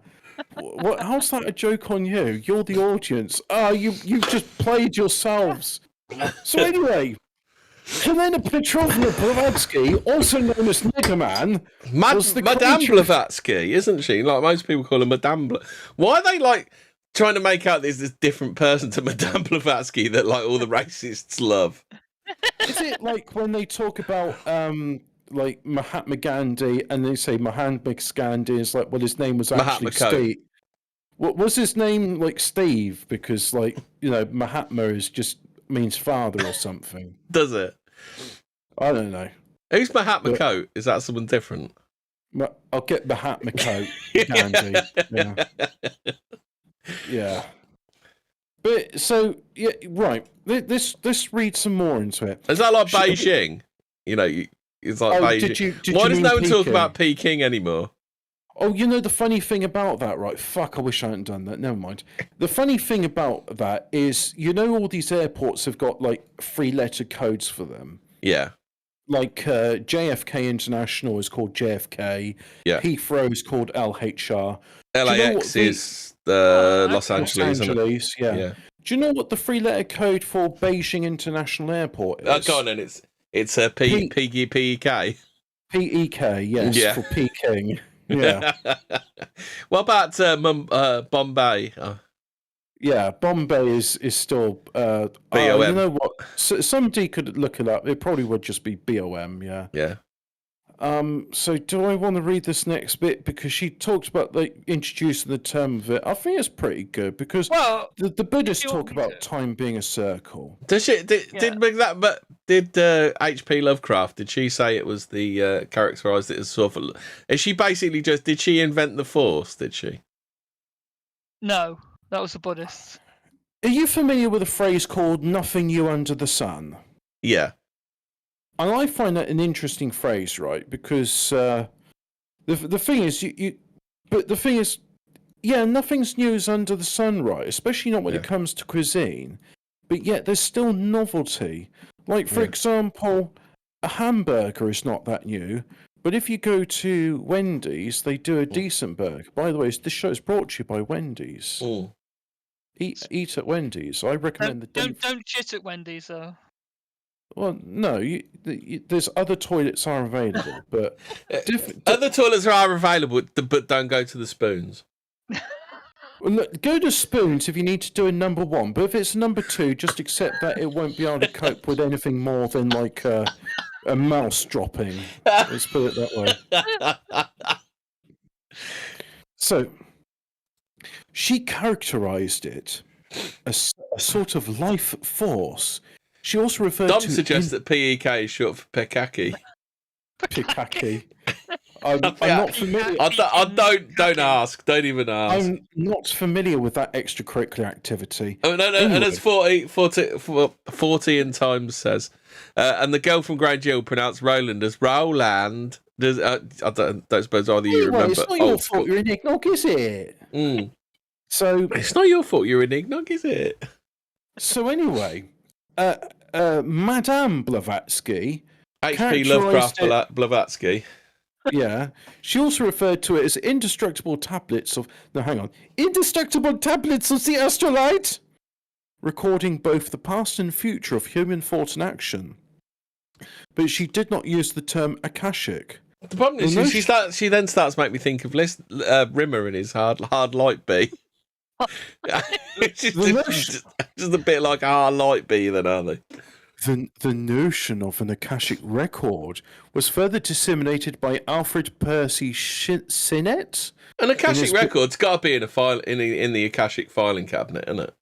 What? How's that a joke on you? You're the audience. You've just played yourselves. So anyway, Helena Petrovna Blavatsky, also known as Niggerman, Madame Blavatsky, isn't she? Like most people call her Madame. Why are they like trying to make out there's this different person to Madame Blavatsky that like all the racists love? Is it like when they talk about like Mahatma Gandhi and they say Mahatma Gandhi is like, well, his name was actually Steve. What was his name? Like Steve, because like Mahatma means father or something. Does it? I don't know. Who's Mahatma Coat? Is that someone different? I'll get Mahatma Coat. Gandhi. Yeah. But so right. Let's read some more into it. Is that like Beijing? It's like Beijing. Why does no one talk about Peking anymore? Oh, the funny thing about that, right? Fuck, I wish I hadn't done that. Never mind. The funny thing about that is, all these airports have got like 3-letter codes for them. Yeah. Like JFK International is called JFK. Yeah. Heathrow is called LHR. LAX is Los Angeles. Los Angeles, yeah. Do you know what the 3-letter code for Beijing International Airport is? Go on, then. It's a PEK. PEK, yes, for Peking. Yeah. What about Bombay? Yeah, Bombay is still BOM. You know what? Somebody could look it up. It probably would just be BOM. Yeah. Yeah. So do I want to read this next bit because she talks about introducing the term of it? I think it's pretty good because the Buddhists talk about time being a circle. Does she? Did H.P. Lovecraft? Did she say it was the characterized it as sort of? Is she basically just? Did she invent the Force? Did she? No, that was the Buddhists. Are you familiar with a phrase called "nothing new under the sun"? Yeah. And I find that an interesting phrase, right? Because the thing is, but the thing is, nothing's new under the sun, right? Especially not when it comes to cuisine. But yet there's still novelty. Like, for example, a hamburger is not that new. But if you go to Wendy's, they do a decent burger. By the way, this show is brought to you by Wendy's. Eat at Wendy's. I recommend Don't shit at Wendy's, though. Well, no, there's other toilets are available, but other toilets are available, but don't go to the Spoons. Well, look, go to Spoons if you need to do a number 1, but if it's number 2, just accept that it won't be able to cope with anything more than like a mouse dropping. Let's put it that way. So, she characterized it as a sort of life force. She also referred Dom to... suggests that PEK is short for Pekaki. Pekaki. I'm not familiar... Don't ask. Don't even ask. I'm not familiar with that extracurricular activity. Oh, no. Anyway. And as Fortean Times says, and the girl from Grey Jill pronounced Roland as Roland. I don't suppose either you remember. It's not your fault you're in eggnog, is it? So... It's not your fault you're in eggnog, is it? So anyway... Madame Blavatsky, H.P. Lovecraft Blavatsky. Yeah, she also referred to it as indestructible tablets of the astrolight, recording both the past and future of human thought and action. But she did not use the term Akashic. The problem is she then starts to make me think of Rimmer and his hard light bee. It's just a bit like a hard light bee, then, aren't they? The notion of an Akashic record was further disseminated by Alfred Percy Sinnett. An Akashic record's got to be in a file in the Akashic filing cabinet, isn't it?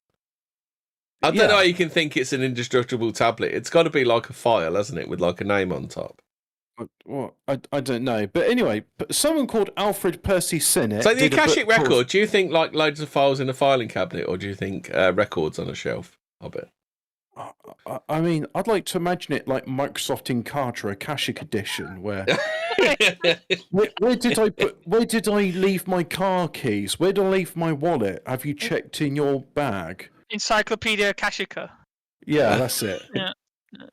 I don't know how you can think it's an indestructible tablet. It's got to be like a file, hasn't it, with like a name on top. Well, I don't know, but anyway, someone called Alfred Percy Sinnett. So the Akashic record, do you think like loads of files in a filing cabinet, or do you think records on a shelf? I bet. I mean, I'd like to imagine it like Microsoft Encarta Akashic Edition, where where did I leave my car keys? Where did I leave my wallet? Have you checked in your bag? Encyclopedia Akashica. Yeah, that's it.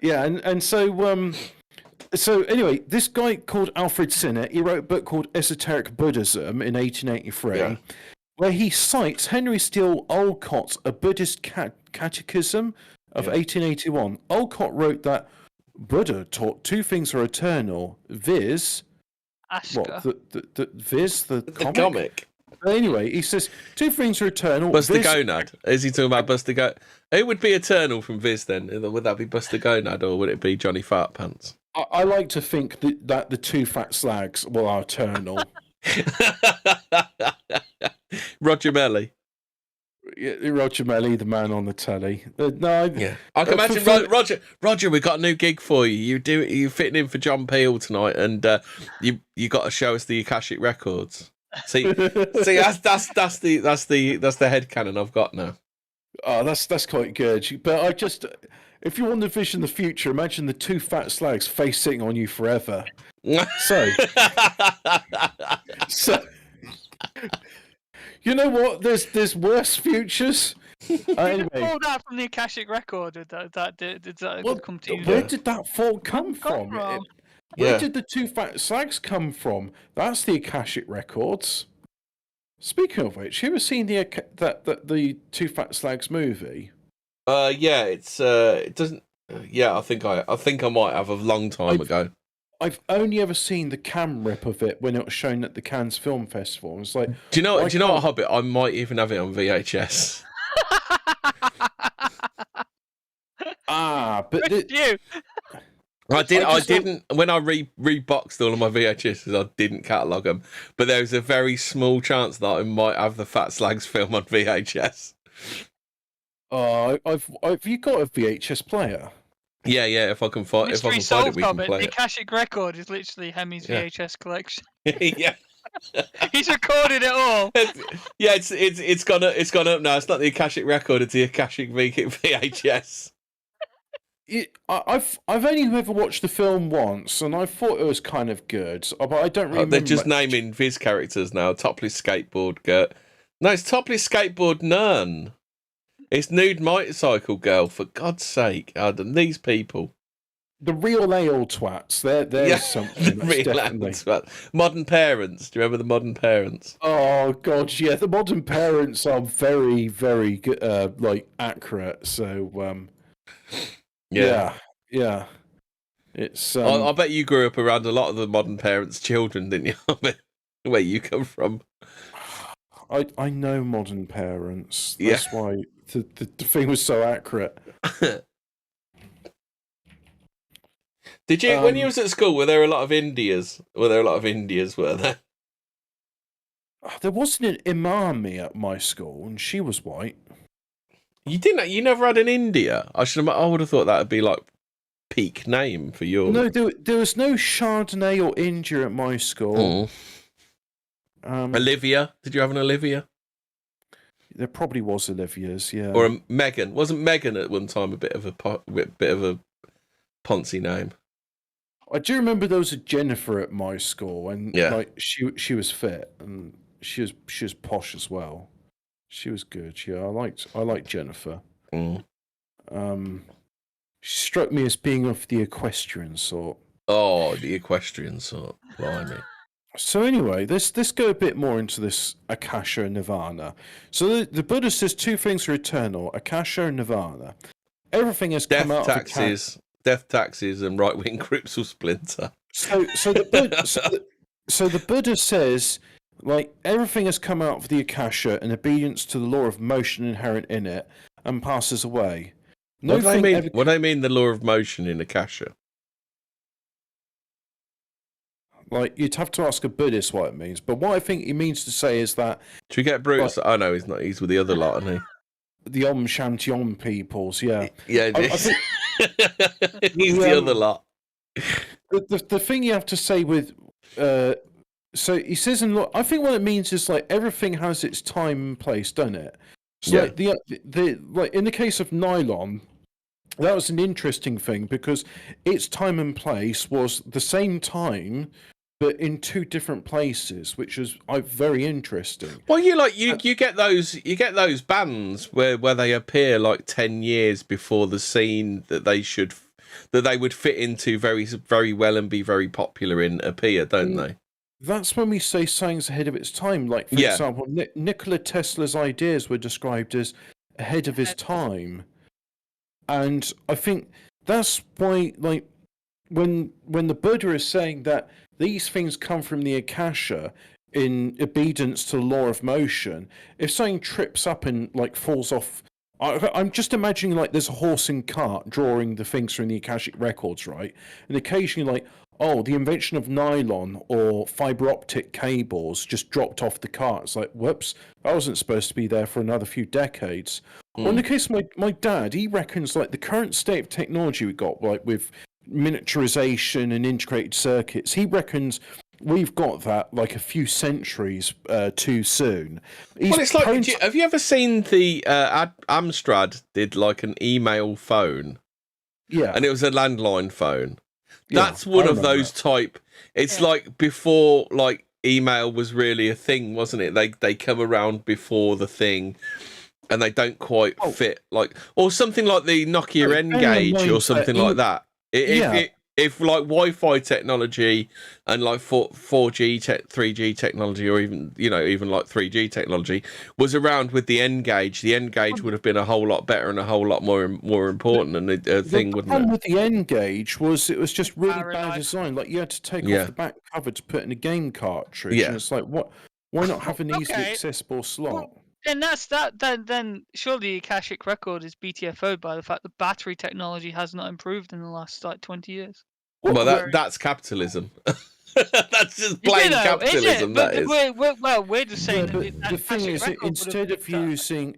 Yeah, and so. So anyway, this guy called Alfred Sinnett, he wrote a book called Esoteric Buddhism in 1883, where he cites Henry Steele Olcott's A Buddhist Catechism of 1881. Olcott wrote that Buddha taught 2 things are eternal, viz. Ashka. The comic? Anyway, he says 2 things are eternal. Buster Gonad. Is he talking about Buster Gonad? Who would be eternal from Viz then? Would that be Buster Gonad or would it be Johnny Fartpants? I like to think that the 2 fat slags are eternal. Roger Melly. Yeah, Roger Melly, the man on the telly. Yeah, I can imagine Roger. We got a new gig for you. You're fitting in for John Peel tonight, and you got to show us the Akashic Records. See, that's the headcanon I've got now. Oh, that's quite good. But if you want to vision the future, imagine the two fat slags face sitting on you forever. So, you know what? There's worse futures. Anyway, pull that from the Akashic Record. Did that come to you? Where did that thought come from? Where did the two fat slags come from? That's the Akashic Records. Speaking of which, you ever seen the Two Fat Slags movie? Yeah, it doesn't. Yeah, I think I might have a long time ago. I've only ever seen the cam rip of it when it was shown at the Cannes Film Festival. It's like, do you know what, Hobbit? I might even have it on VHS. But you. I didn't. When I reboxed all of my VHSs, I didn't catalog them. But there's a very small chance that I might have the Fat Slags film on VHS. Have you got a VHS player? Yeah. If I can find it, we can play the it. Akashic Record is literally Hemi's VHS collection. Yeah. He's recorded it all. Yeah, it's gone up now. It's not the Akashic Record; it's the Akashic VHS. I've only ever watched the film once, and I thought it was kind of good, but I don't remember. They're just naming Viz characters now. Topless skateboard girl. No, it's topless skateboard nun. It's nude motorcycle girl. For God's sake, these people. The real ale twats. There's something. The real ale twats. Modern Parents. Do you remember the Modern Parents? Oh God, yeah. The Modern Parents are very, very good, accurate. So, yeah. It's. I bet you grew up around a lot of the Modern Parents' children, didn't you? Where you come from. I know Modern Parents. That's why the thing was so accurate. Did you, when you was at school, were there a lot of Indias? Were there? There wasn't an imami at my school, and she was white. You didn't? You never had an India? I would have thought that would be like peak name for your. No, there was no Chardonnay or India at my school. Olivia? Did you have an Olivia? There probably was Olivia's, yeah. Or a Megan? Wasn't Megan at one time a bit of a poncy name? I do remember there was a Jennifer at my school, and she was fit, and she was posh as well. She was good. Yeah, I liked Jennifer. She struck me as being of the equestrian sort. Oh, the equestrian sort. Blimey. So anyway, let's go a bit more into this Akasha and Nirvana. So the Buddha says two things are eternal: Akasha and Nirvana. Everything has come out of death taxes, and right-wing groups will splinter. So the Buddha says, like, everything has come out of the Akasha in obedience to the law of motion inherent in it and passes away. What do I mean the law of motion in Akasha? Like, you'd have to ask a Buddhist what it means, but what I think he means to say is that... Should we get Brutus? Oh, no, he's not. He's with the other lot, isn't he? The Om Shanti Om peoples, yeah. Yeah, he's the other lot. The thing you have to say with... so he says I think what it means is, like, everything has its time and place, doesn't it? So like like in the case of nylon, that was an interesting thing because its time and place was the same time, but in two different places, which was very interesting. Well, you get those bands where they appear like 10 years before the scene that they would fit into very, very well and be very popular in appear, don't they? That's when we say something's ahead of its time. Like, for example, Nikola Tesla's ideas were described as ahead of his time. And I think that's why, like, when the Buddha is saying that these things come from the Akasha in obedience to the law of motion, if something trips up and, like, falls off... I'm just imagining, like, there's a horse and cart drawing the things from the Akashic Records, right? And occasionally, like, oh, the invention of nylon or fiber optic cables just dropped off the cart. It's like, whoops, that wasn't supposed to be there for another few decades. Or in the case of my dad, he reckons like the current state of technology we got, like with miniaturization and integrated circuits, he reckons we've got that like a few centuries too soon. Well, it's like, have you ever seen the Amstrad did like an email phone? Yeah. And it was a landline phone. Yeah, That's one I of those type. It's like before like email was really a thing, wasn't it? They come around before the thing. And they don't quite fit, like, or something like the Nokia N-Gage or something like that. If like Wi-Fi technology and like 4G, 3G technology, or even even like 3G technology was around with the N-Gage, the N-Gage would have been a whole lot better and a whole lot more important and a thing, wouldn't it? The problem with the N-Gage was it was just really bad design. Like you had to take off the back cover to put in a game cartridge. And it's like, what? Why not have an easily accessible slot? And that's that. Then surely the Akashic Record is BTFO'd by the fact that battery technology has not improved in the last like 20 years. Well, that's capitalism. That's just plain capitalism. That is. We're just saying. The thing is,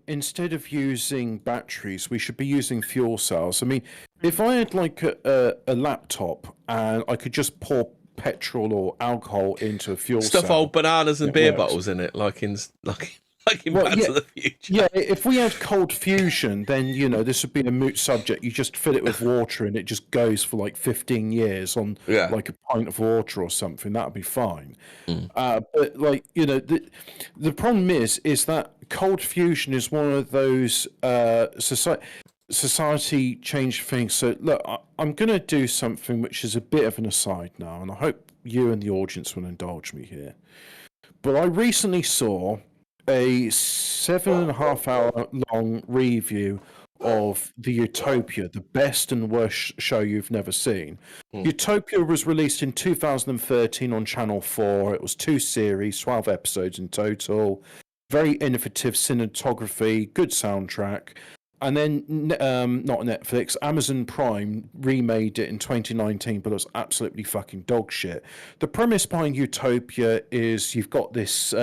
instead of using batteries, we should be using fuel cells. I mean, if I had like a laptop and I could just pour petrol or alcohol into a fuel cell, stuff old bananas and beer bottles in it, like in Back to the Future. Yeah, if we had cold fusion, then this would be a moot subject. You just fill it with water and it just goes for like 15 years on like a pint of water or something. That'd be fine. But like the problem is that cold fusion is one of those society change things. So look, I'm going to do something which is a bit of an aside now, and I hope you and the audience will indulge me here. But I recently saw a 7.5 hour long review of the Utopia, the best and worst show you've never seen. Utopia was released in 2013 on Channel 4. It was 2 series, 12 episodes in total. Very innovative cinematography, good soundtrack. And then, not Netflix, Amazon Prime remade it in 2019, but it was absolutely fucking dog shit. The premise behind Utopia is you've got this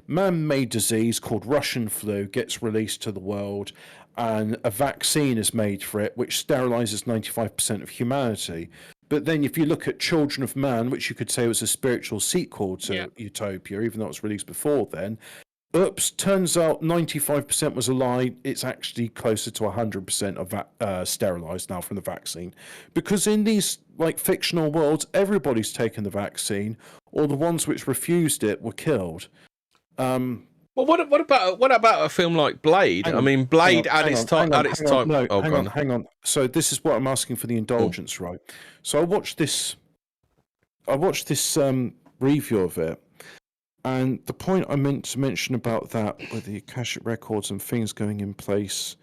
man-made disease called Russian flu gets released to the world, and a vaccine is made for it, which sterilizes 95% of humanity. But then if you look at Children of Man, which you could say was a spiritual sequel to Utopia, even though it was released before then, oops, turns out 95% was a lie. It's actually closer to 100% of sterilized now from the vaccine. Because in these like fictional worlds, everybody's taken the vaccine, or the ones which refused it were killed. Well, what about a film like Blade? I mean, Blade at its time. Hang on. So this is what I'm asking for the indulgence, right? So I watched this review of it. And the point I meant to mention about that with the Akashic Records and things going in place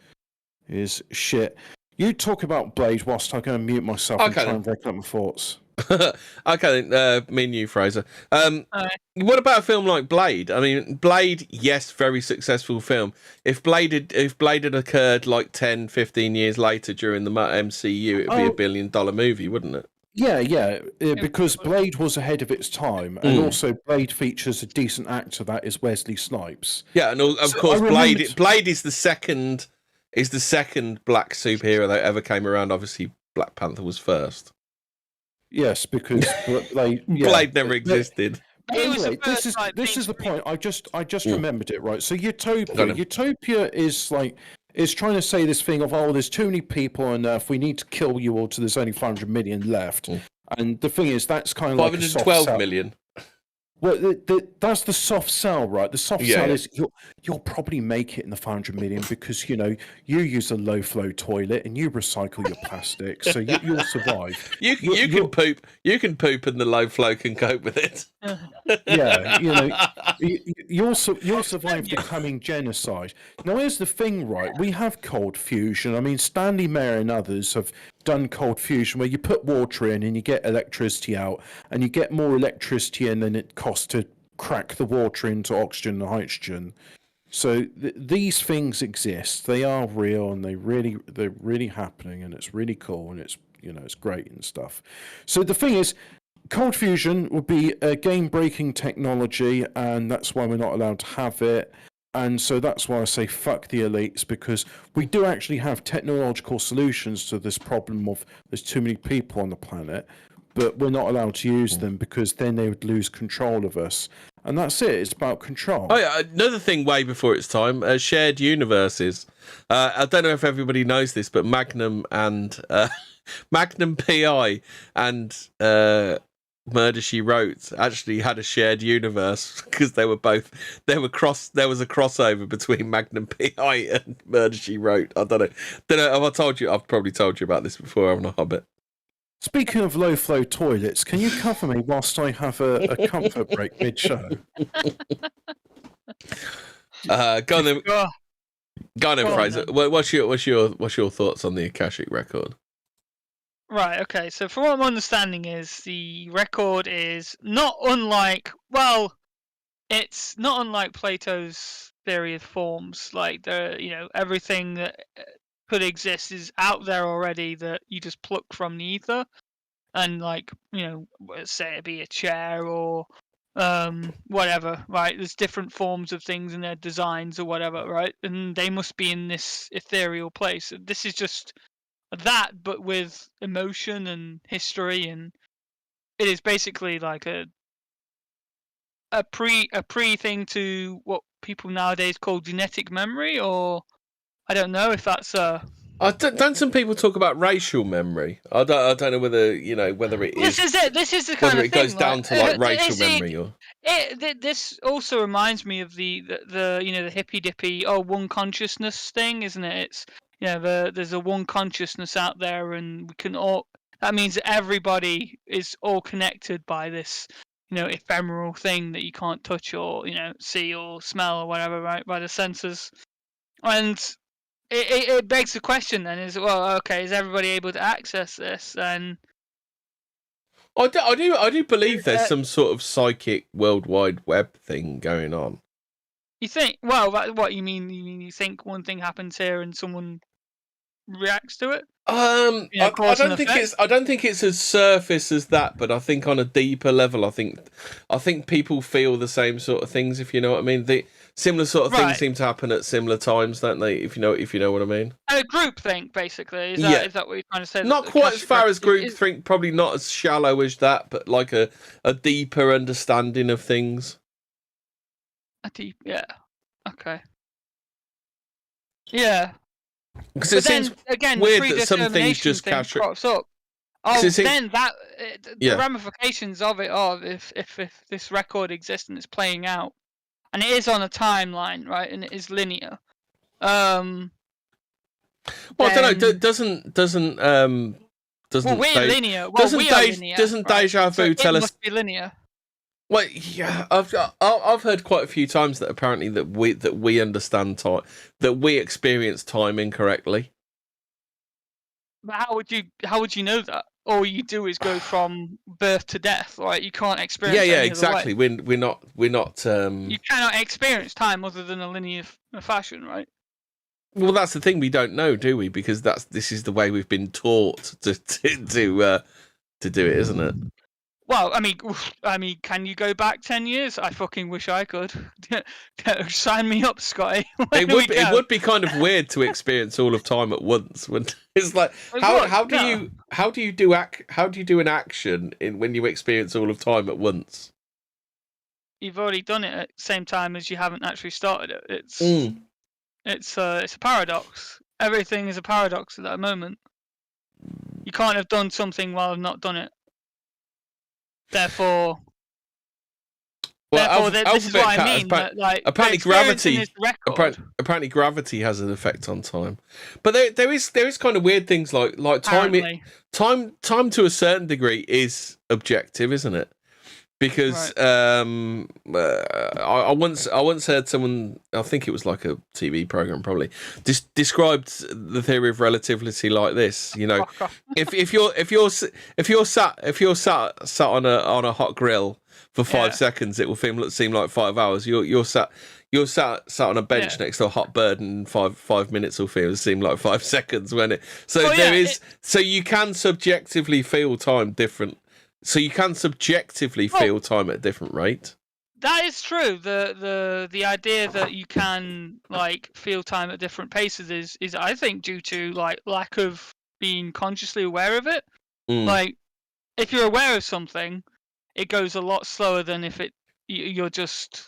is shit. You talk about Blade whilst I go and mute myself and try and break up my thoughts. Okay, then, me and you, Fraser. What about a film like Blade? I mean, Blade, yes, very successful film. If Blade had occurred like 10, 15 years later during the MCU, it would be $1 billion movie, wouldn't it? Yeah, because Blade was ahead of its time, and also Blade features a decent actor, that is Wesley Snipes. Yeah, and of course, Blade is the second black superhero that ever came around. Obviously, Black Panther was first. Yes, because Blade never existed. Anyway, this is the point. I just remembered it, right? So Utopia is trying to say this thing of, there's too many people on Earth, we need to kill you all till there's only 500 million left. And the thing is, that's kind of like 512 million. Well, that's the soft sell, right? The soft sell is you'll probably make it in the 500 million because, you use a low-flow toilet and you recycle your plastic, so you'll survive. You can poop. You can poop and the low flow can cope with it. Yeah, you'll survive the coming genocide. Now, here's the thing, right? We have cold fusion. I mean, Stanley Mayer and others have done cold fusion where you put water in and you get electricity out, and you get more electricity in than it costs to crack the water into oxygen and hydrogen. So these things exist. They are real, and they're really happening, and it's really cool, and it's it's great and stuff. So the thing is, cold fusion would be a game-breaking technology, and that's why we're not allowed to have it. And so that's why I say fuck the elites, because we do actually have technological solutions to this problem of there's too many people on the planet, but we're not allowed to use them because then they would lose control of us. And that's it. It's about control. Oh, yeah, another thing way before its time, shared universes. I don't know if everybody knows this, but Magnum and Magnum PI and Murder She Wrote actually had a shared universe because there was a crossover between Magnum PI and Murder She Wrote. I don't know. Have I told you? I've probably told you about this before, haven't I, Hobbit? Speaking of low-flow toilets, can you cover me whilst I have a comfort break mid-show? Go on then, Fraser. What's your thoughts on the Akashic Record? Right. Okay. So, from what I'm understanding, is the record is not unlike. Well, it's not unlike Plato's theory of forms. Like everything that could exist is out there already that you just pluck from the ether, and say it be a chair or whatever, right? There's different forms of things and their designs or whatever, right? And they must be in this ethereal place. This is just that, but with emotion and history, and it is basically like a pre thing to what people nowadays call genetic memory, or I don't know if that's don't some people talk about racial memory? I don't know whether it is. This is it. This is the kind whether of it goes down to like racial memory or. This also reminds me of the hippy dippy one consciousness thing, isn't it? It's there's a one consciousness out there, and we can all. That means that everybody is all connected by this ephemeral thing that you can't touch or see or smell or whatever, right? By the senses, and it begs the question then: is is everybody able to access this? And I do believe there's some sort of psychic World Wide Web thing going on. You think? Well, what you mean? You think one thing happens here and someone reacts to it? I don't think it's as surface as that, but I think on a deeper level, I think people feel the same sort of things. If you know what I mean, the similar sort of things seem to happen at similar times, don't they? If you know what I mean. A group think, basically. Is that what you're trying to say? Not quite as far as group think, probably not as shallow as that, but like a deeper understanding of things. Yeah. Okay. Yeah. Because it seems weird that some things just catch crops up. The ramifications of it are if this record exists and it's playing out, and it is on a timeline, right, and it is linear. Well, I don't know. Doesn't we're linear. Doesn't Deja Vu tell us? It must be linear. Well, yeah, I've heard quite a few times that apparently that we understand time, that we experience time incorrectly. But how would you know that? All you do is go from birth to death, right? You can't experience. Yeah, exactly. We're not. You cannot experience time other than a linear fashion, right? Well, that's the thing. We don't know, do we? Because this is the way we've been taught to do it, isn't it? Well, I mean, can you go back 10 years? I fucking wish I could. Sign me up, Scotty. It would be kind of weird to experience all of time at once. When it's like, how do you do an action when you experience all of time at once? You've already done it at the same time as you haven't actually started it. It's a paradox. Everything is a paradox at that moment. You can't have done something while not done it. Therefore, this is what I mean. Apparently, gravity has an effect on time. But there is kind of weird things like time to a certain degree is objective, isn't it? Because I once heard someone, I think it was like a TV program probably, described the theory of relativity like this. If you're sat on a hot grill for 5 seconds, it will seem like 5 hours. You're sat on a bench next to a hot bird, and 5 minutes will seem like 5 seconds when it. So so you can subjectively feel time different. So you can subjectively feel time at a different rate. That is true. The idea that you can like feel time at different paces is I think due to like lack of being consciously aware of it. Like if you're aware of something, it goes a lot slower than if you're just.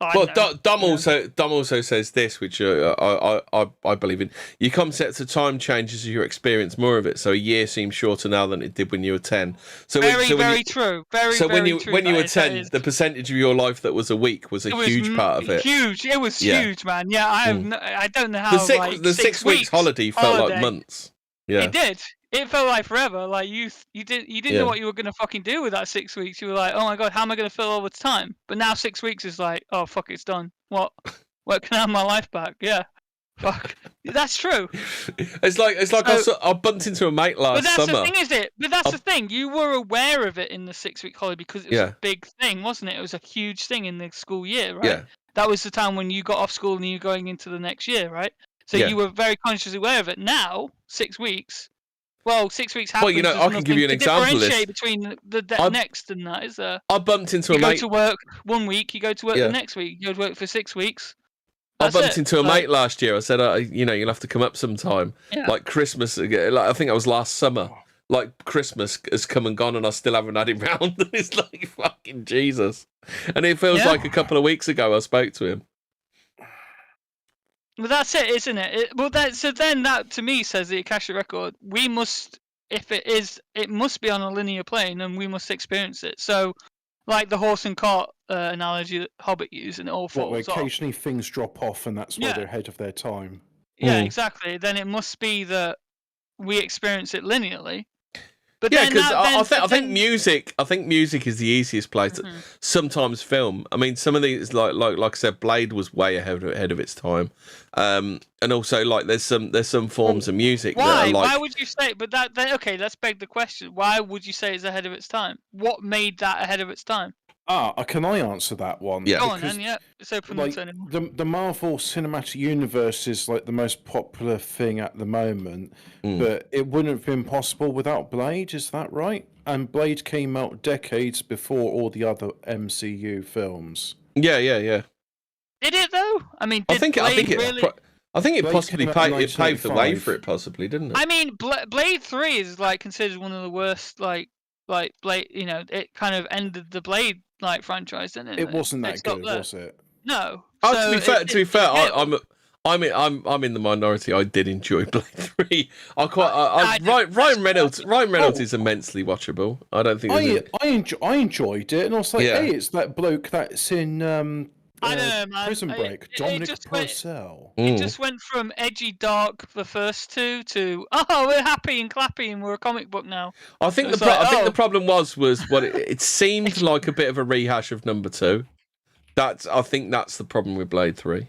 Dom also says this, which I believe in. You come set to time changes as you experience more of it. So a year seems shorter now than it did when you were 10. So very true. When you were 10, the percentage of your life that was a week was a huge part of it. Huge. It was huge, man. Yeah, I don't know how. The 6 weeks holiday felt like months. Yeah, it did. It felt like forever. Like you didn't know what you were gonna fucking do with that 6 weeks. You were like, oh my god, how am I gonna fill all this time? But now 6 weeks is like, oh fuck, it's done. What can I have my life back? Yeah, fuck. That's true. It's like I bumped into a mate last summer. But that's the thing, is it? But that's the thing. You were aware of it in the 6 week holiday because it was a big thing, wasn't it? It was a huge thing in the school year, right? Yeah. That was the time when you got off school and you were going into the next year, right? So you were very consciously aware of it. Now 6 weeks. Well, 6 weeks happens. Well, I can give you an example. Differentiate between the next and that is I bumped into a mate. You go to work 1 week, you go to work the next week. You go to work for 6 weeks. I bumped into a mate last year. I said, you'll have to come up sometime. Yeah. Like Christmas, like, I think it was last summer. Like Christmas has come and gone, and I still haven't had him round. It's like fucking Jesus. And it feels like a couple of weeks ago I spoke to him. Well, that's it, isn't it? So then that to me says the Akashic Record. We must, if it is, it must be on a linear plane, and we must experience it. So, like the horse and cart analogy that Hobbit used, and it all falls off. Occasionally things drop off, and that's why they're ahead of their time. Yeah, exactly. Then it must be that we experience it linearly. But because I think music is the easiest place to sometimes film. I mean, some of these, like I said, Blade was way ahead of its time, and also like there's some forms of music. Why? That are like... Why would you say? But okay, let's beg the question. Why would you say it's ahead of its time? What made that ahead of its time? Can I answer that one? Yeah. Go on, then. Yeah, it's open to the Marvel Cinematic Universe is like the most popular thing at the moment, but it wouldn't have been possible without Blade. Is that right? And Blade came out decades before all the other MCU films. Yeah. Did it though? I mean, I think it possibly paved the way for it, possibly, didn't it? I mean, Blade 3 is like considered one of the worst, like Blade. You know, it kind of ended the Blade franchise, didn't it? It wasn't that good, was it? No. To be fair, I'm in the minority. I did enjoy Blade 3. Ryan Reynolds is immensely watchable. I don't think I enjoyed it, and I was like, hey, it's that bloke that's in I don't know, man. Prison Break, Dominic Purcell. It just went from edgy, dark, the first two, to we're happy and clappy and we're a comic book now. I think the problem was what it seemed like a bit of a rehash of number 2. I think that's the problem with Blade 3.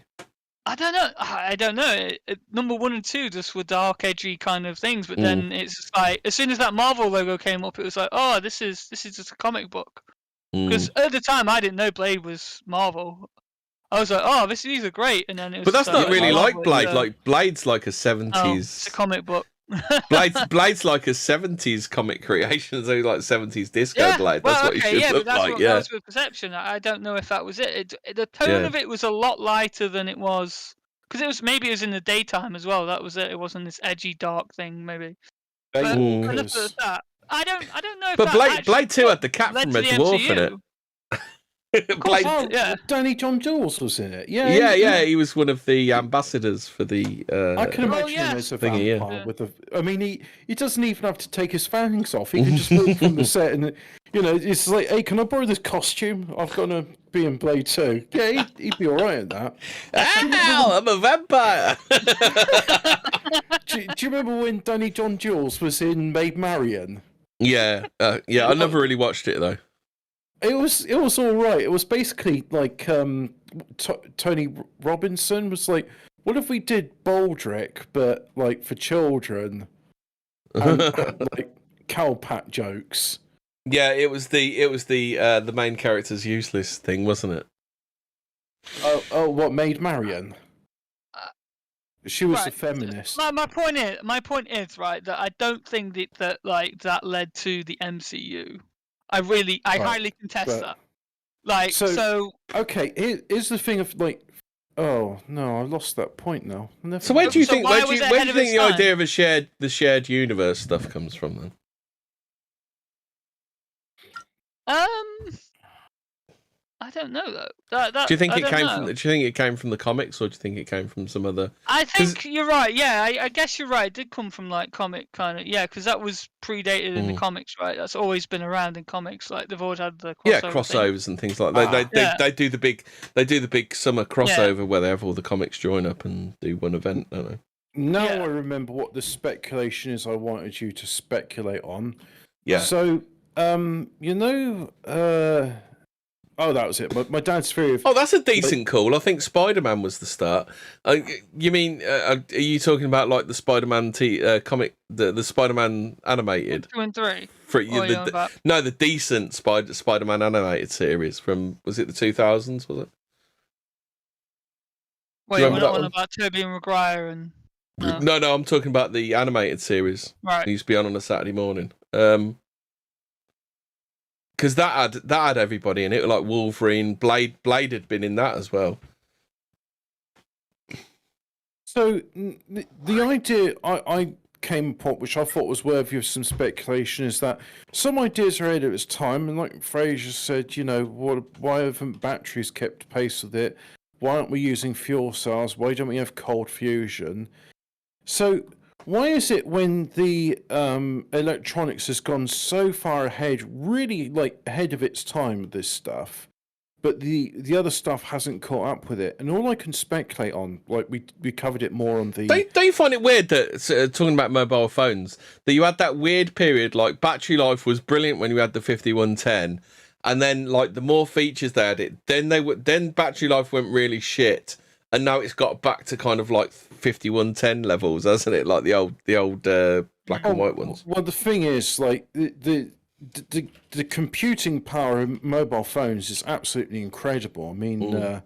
I don't know. Number 1 and 2 just were dark, edgy kind of things, but then it's just like as soon as that Marvel logo came up, it was like, oh, this is just a comic book. Because at the time I didn't know Blade was Marvel. I was like, oh, these are great, and then it was. But that's not really like Blade. Like Blade's like a 70s. It's a comic book. Blade's like a 70s comic creation, so like 70s disco Blade. That's what it should look like. That was with perception. I don't know if that was it. The tone of it was a lot lighter than it was, because it was in the daytime as well. That was it. It wasn't this edgy, dark thing, maybe. But enough of that. I don't know. If Blade 2 had the cat from Red Dwarf in it. Danny John Jules was in it. He was one of the ambassadors for the. I can imagine him as a vampire with a. I mean, he doesn't even have to take his fangs off. He can just walk from the set, and it's like, hey, can I borrow this costume? I've got to be in Blade 2. Yeah, he'd be all right at that. Ow, I'm a vampire. Do you remember when Danny John Jules was in Maid Marian? Yeah. I never really watched it though. It was all right. It was basically like Tony Robinson was like, what if we did Baldrick, but like for children, and like cowpat jokes. Yeah, it was the main character's useless thing, wasn't it? What Maid Marian? She was a feminist. My point is right that I don't think that led to the MCU. I highly contest that. Like, okay, here's the thing of like, oh no, I lost that point now. So where do you think the idea of the shared universe stuff comes from then? I don't know though. Do you think it came from? Do you think it came from the comics, or do you think it came from some other? I think you're right. Yeah, I guess you're right. It did come from like comic kind of. Yeah, because that was predated in the comics, right? That's always been around in comics. Like they've always had the crossovers and things like that. They do the big summer crossover where they have all the comics join up and do one event, don't they? Now I remember what the speculation is I wanted you to speculate on. Yeah. So, oh, that was it. My dad's theory of... Oh, that's a decent call. I think Spider-Man was the start. You mean, are you talking about like the Spider-Man comic, the Spider-Man animated? 2 and 3? No, the decent Spider-Man animated series from, was it the 2000s, was it? Wait, we're not on about Tobey and Maguire and... No, I'm talking about the animated series. Right. It used to be on a Saturday morning. Because that had everybody in it, like Wolverine, Blade had been in that as well. So the idea I came upon, which I thought was worthy of some speculation, is that some ideas are ahead of its time, and like Fraser said, why haven't batteries kept pace with it? Why aren't we using fuel cells? Why don't we have cold fusion? So why is it when the electronics has gone so far ahead, really like ahead of its time with this stuff, but the other stuff hasn't caught up with it? And all I can speculate on, like we covered it more on the... Don't you find it weird that, talking about mobile phones, that you had that weird period, like battery life was brilliant when you had the 5110, and then like the more features they added, then battery life went really shit. And now it's got back to kind of like 5110 levels, hasn't it? Like the old black and white ones. Well, the thing is, like the computing power of mobile phones is absolutely incredible. I mean,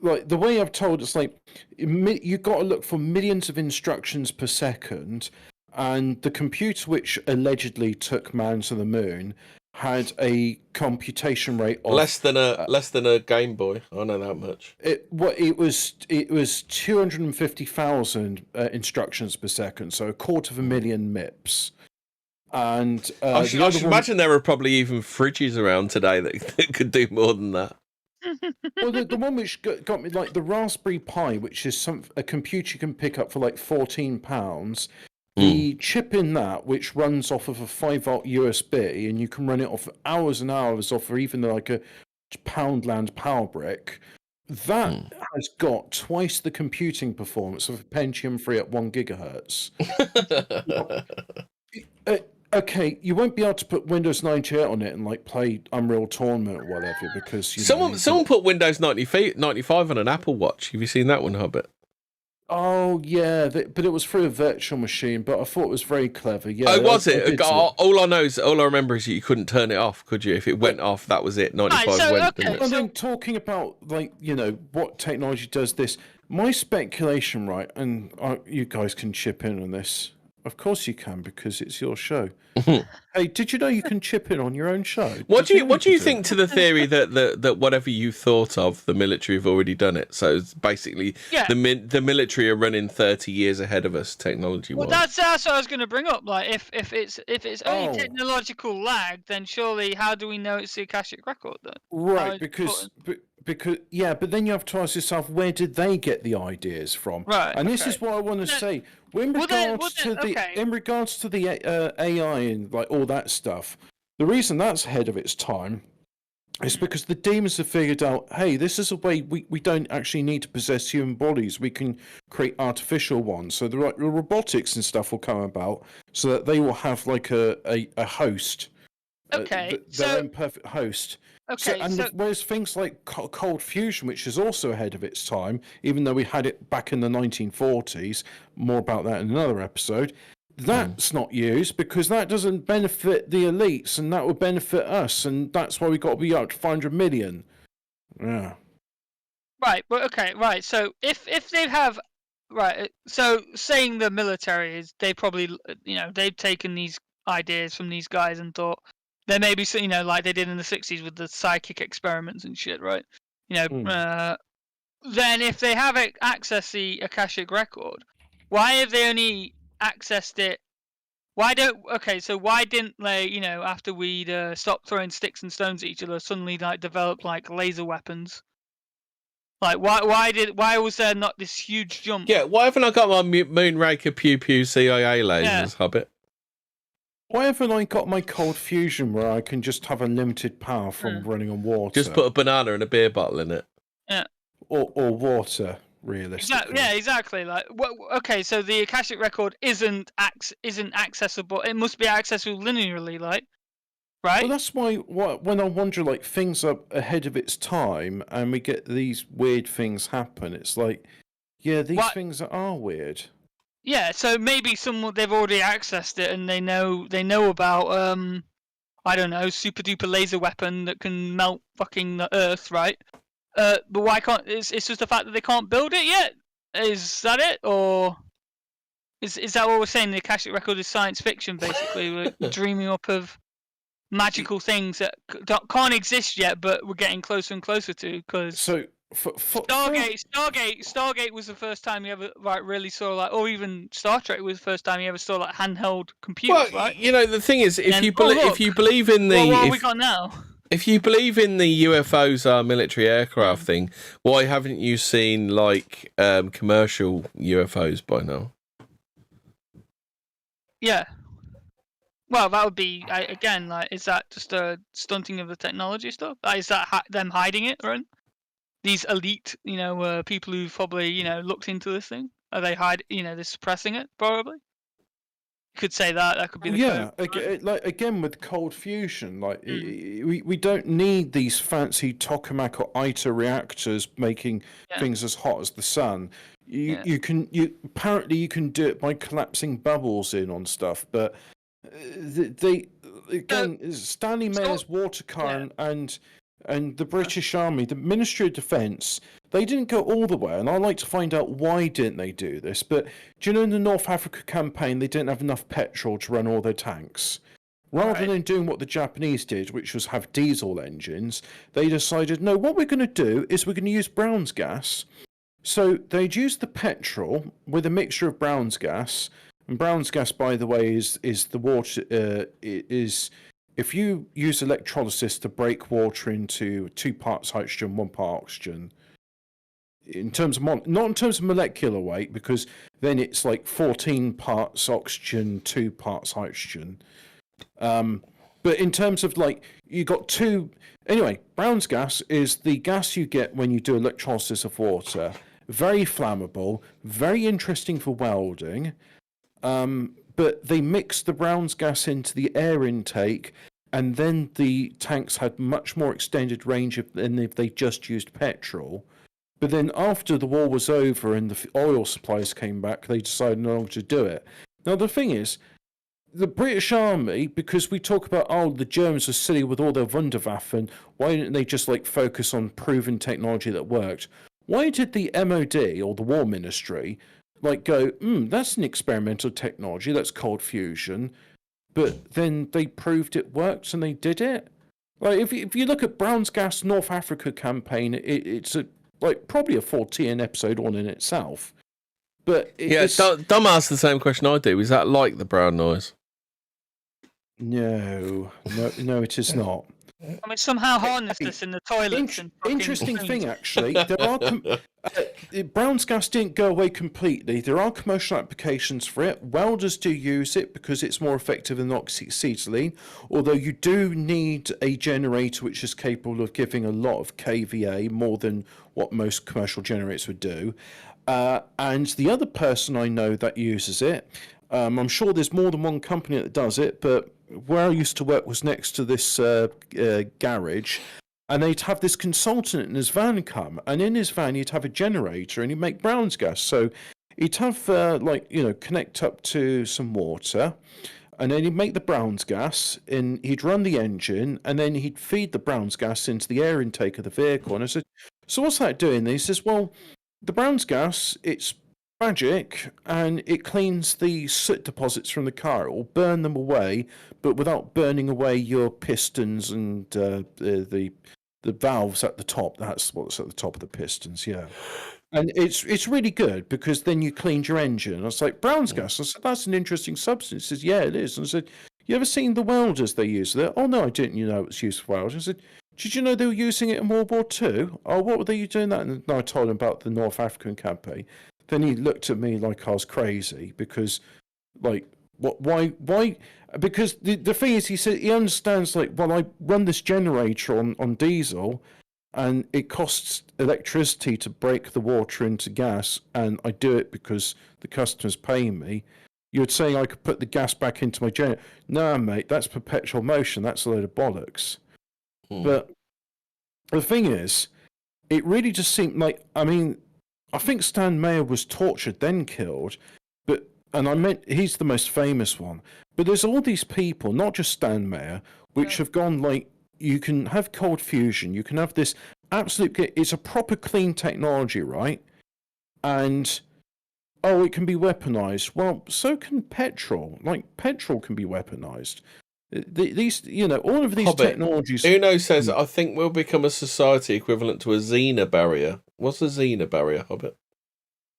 like the way I've told, it's like you've got to look for millions of instructions per second, and the computer which allegedly took man to the moon had a computation rate of less than a Game Boy. I know that much. It was 250,000 instructions per second, so 250,000 MIPS. And I should imagine there are probably even fridges around today that could do more than that. Well, the one which got me, like the Raspberry Pi, which is a computer you can pick up for like £14. The chip in that, which runs off of a 5-volt USB, and you can run it off hours and hours off of even like a Poundland power brick, that has got twice the computing performance of a Pentium 3 at 1 gigahertz. Okay, you won't be able to put Windows 98 on it and like play Unreal Tournament or whatever, because someone put Windows 95 on an Apple Watch. Have you seen that one, Hobbit? Oh yeah, but it was through a virtual machine. But I thought it was very clever. Yeah. Oh, was it? All I remember is that you couldn't turn it off, could you? If it went off, that was it. 95 went. Okay, and then talking about like what technology does this. My speculation, right? And you guys can chip in on this. Of course you can, because it's your show. Hey, did you know you can chip in on your own show? What do you think to the theory that whatever you thought of, the military have already done it? So it's basically, the military are running 30 years ahead of us technology-wise. Well, that's what I was going to bring up. Like, if it's only technological lag, then surely how do we know it's the Akashic Record then? Right, because but then you have to ask yourself, where did they get the ideas from? Right, and this is what I want to say. In regards to the AI and like all that stuff, the reason that's ahead of its time is because the demons have figured out, hey, this is a way we don't actually need to possess human bodies. We can create artificial ones. So the robotics and stuff will come about so that they will have like a host. Okay. Their own perfect host. Okay. Whereas things like cold fusion, which is also ahead of its time, even though we had it back in the 1940s, more about that in another episode, that's not used because that doesn't benefit the elites, and that would benefit us, and that's why we got to be up to 500 million. Yeah. Right, but okay, right. So if they have, right, so saying the military is, they probably, they've taken these ideas from these guys and thought, there may be some, you know, like they did in the 60s with the psychic experiments and shit, right? You know, then if they have accessed the Akashic Record, why have they only accessed it? Why didn't they, you know, after we'd stopped throwing sticks and stones at each other, suddenly like develop like laser weapons? Like why was there not this huge jump? Yeah, why haven't I got my Moonraker Pew Pew CIA lasers, Hobbit? Why haven't I got my cold fusion where I can just have unlimited power from running on water? Just put a banana and a beer bottle in it. Yeah. Or water, realistically. Yeah, exactly. Like, okay, so the Akashic Record isn't accessible. It must be accessible linearly, like, right? Well, that's why when I wonder, like, things are ahead of its time, and we get these weird things happen. It's like, yeah, these things are weird. Yeah, so maybe they've already accessed it, and they know about I don't know, super duper laser weapon that can melt fucking the Earth, right? But why can't? It's just the fact that they can't build it yet. Is that it, or is that what we're saying? The Akashic Record is science fiction, basically. We're dreaming up of magical things that can't exist yet, but we're getting closer and closer to. Because Stargate was the first time you ever really saw, like, or even Star Trek was the first time you ever saw like handheld computers. Well, right? You know, the thing is, if you believe in the, what have we got now? If you believe in the UFOs are military aircraft thing, why haven't you seen like commercial UFOs by now? Yeah. Well, that would be again, like, is that just a stunting of the technology stuff? Is that them hiding it, right? These elite, you know, people who've probably, you know, looked into this thing, are they they're suppressing it probably? Could say that could be the like again with cold fusion, like we don't need these fancy tokamak or ITER reactors making things as hot as the sun. You can apparently do it by collapsing bubbles in on stuff, but Stanley Mayer's water car and the British Army, the Ministry of Defence, they didn't go all the way, and I'd like to find out why didn't they do this. But do you know in the North Africa campaign, they didn't have enough petrol to run all their tanks. Rather than doing what the Japanese did, which was have diesel engines, they decided, no, what we're going to do is we're going to use Brown's gas. So they'd use the petrol with a mixture of Brown's gas, and Brown's gas, by the way, is the water if you use electrolysis to break water into 2 parts hydrogen, 1 part oxygen, in terms of not in terms of molecular weight, because then it's like 14 parts oxygen, 2 parts hydrogen. But in terms of like you got two. Anyway, Brown's gas is the gas you get when you do electrolysis of water. Very flammable, very interesting for welding. But they mixed the Brown's gas into the air intake, and then the tanks had much more extended range than if they just used petrol. But then after the war was over and the oil supplies came back, they decided no longer to do it. Now the thing is, the British Army, because we talk about, the Germans are silly with all their Wunderwaffen, why didn't they just like focus on proven technology that worked? Why did the MOD, or the War Ministry, like go, that's an experimental technology, that's cold fusion, but then they proved it works and they did it? Like, if you look at Brown's Gas North Africa campaign, it's probably a Fortean episode on in itself. But Dom asked the same question I do. Is that like the brown noise? No, it is not. I mean, somehow harness this in the toilets. Interesting thing, actually. There are Brown's gas didn't go away completely. There are commercial applications for it. Welders do use it because it's more effective than oxyacetylene. Although you do need a generator which is capable of giving a lot of kVA, more than what most commercial generators would do. And the other person I know that uses it, I'm sure there's more than one company that does it, but where I used to work was next to this garage, and they'd have this consultant in his van come, and in his van he'd have a generator and he'd make Brown's gas. So he'd have connect up to some water, and then he'd make the Brown's gas, and he'd run the engine, and then he'd feed the Brown's gas into the air intake of the vehicle. And I said, so what's that doing? And he says, well, the Brown's gas, it's magic, and it cleans the soot deposits from the car. It will burn them away, but without burning away your pistons and the valves at the top. That's what's at the top of the pistons, yeah. And it's really good because then you cleaned your engine. I was like, Brown's gas. I said, that's an interesting substance. He says, yeah, it is. And I said, you ever seen the welders they use there? Oh, no, I didn't. You know it's used for welders. I said, did you know they were using it in World War II? Oh, what were they doing that? And I told him about the North African campaign. Then he looked at me like I was crazy because, like, why? Because the thing is, he said he understands, like, well, I run this generator on diesel, and it costs electricity to break the water into gas, and I do it because the customers pay me. You're saying I could put the gas back into my generator? No, mate, that's perpetual motion. That's a load of bollocks. But the thing is, it really just seemed like, I mean, I think Stan Mayer was tortured, then killed, and I meant he's the most famous one. But there's all these people, not just Stan Mayer, which have gone like, you can have cold fusion, you can have this absolute, it's a proper clean technology, right? And, oh, it can be weaponized. Well, so can petrol. Like, petrol can be weaponized. These, you know, all of these technologies. Uno says, I think we'll become a society equivalent to a Xena barrier. What's a Xena barrier, Hobbit?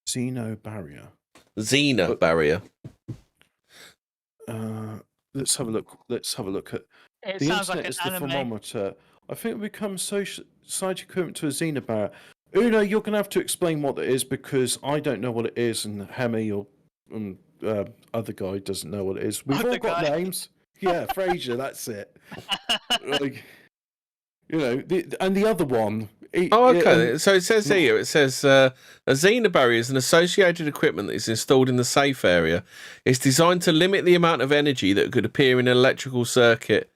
Xeno barrier. Xena barrier. Let's have a look. Let's have a look at. It The sounds internet like an is the anime. thermometer. I think we become society equivalent to a Xena barrier. Uno, you're going to have to explain what that is because I don't know what it is, and Hemi or other guy doesn't know what it is. We've all got names. Yeah, Fraser, that's it. Like, you know, and the other one. So it says here, it says a Xena barrier is an associated equipment that is installed in the safe area. It's designed to limit the amount of energy that could appear in an electrical circuit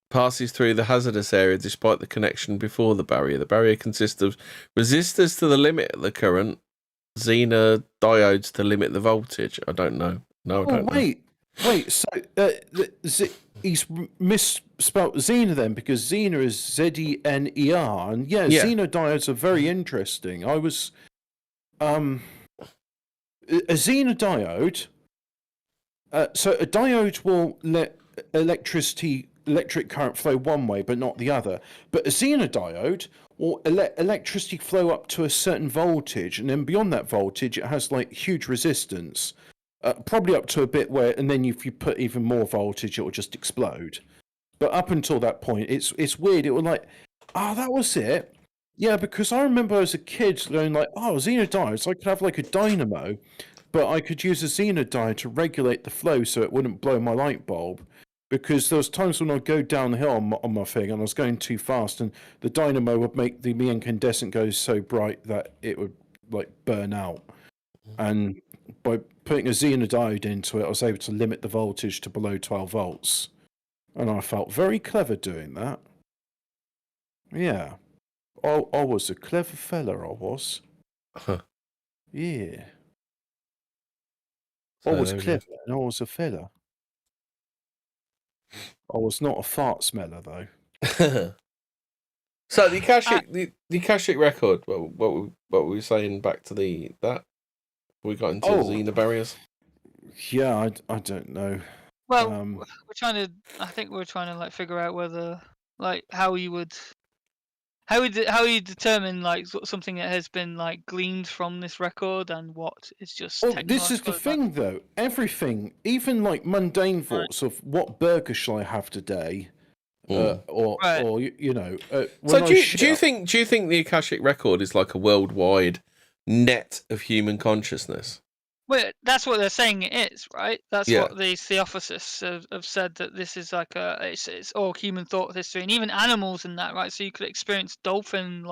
passes through the hazardous area despite the connection before the barrier. The barrier consists of resistors to the limit of the current, Xena diodes to limit the voltage. I don't know. No, I don't know. Wait, so he's misspelled Xena then because Xena is Zener, and yeah, Xena diodes are very interesting. I was a Xena diode. So a diode will let electric current flow one way, but not the other. But a Xena diode will let electricity flow up to a certain voltage, and then beyond that voltage, it has like huge resistance. Probably up to a bit where, and then if you put even more voltage, it will just explode. But up until that point, it's weird. It was like, that was it. Yeah, because I remember as a kid going like, Xena diodes, I could have like a dynamo, but I could use a Xena diode to regulate the flow so it wouldn't blow my light bulb. Because there was times when I'd go down the hill on my thing and I was going too fast, and the dynamo would make the incandescent go so bright that it would like burn out. And by putting a Xena diode into it, I was able to limit the voltage to below 12 volts. And I felt very clever doing that. Yeah. I was a clever fella, I was. Yeah. I was clever and I was a fella. I was not a fart smeller, though. So the Akashic Record, what were we saying back to that? We got into Xena barriers. Yeah, I don't know. Well, I think we're trying to like figure out whether like how you determine like something that has been like gleaned from this record and what is just. Oh, this is the thing, though. Everything, even like mundane thoughts of what burger shall I have today, or you know. So do you think the Akashic Record is like a worldwide net of human consciousness? Well, that's what they're saying it is, right? That's what the Theosophists have said, that this is like it's all human thought history, and even animals and that, right? So you could experience dolphins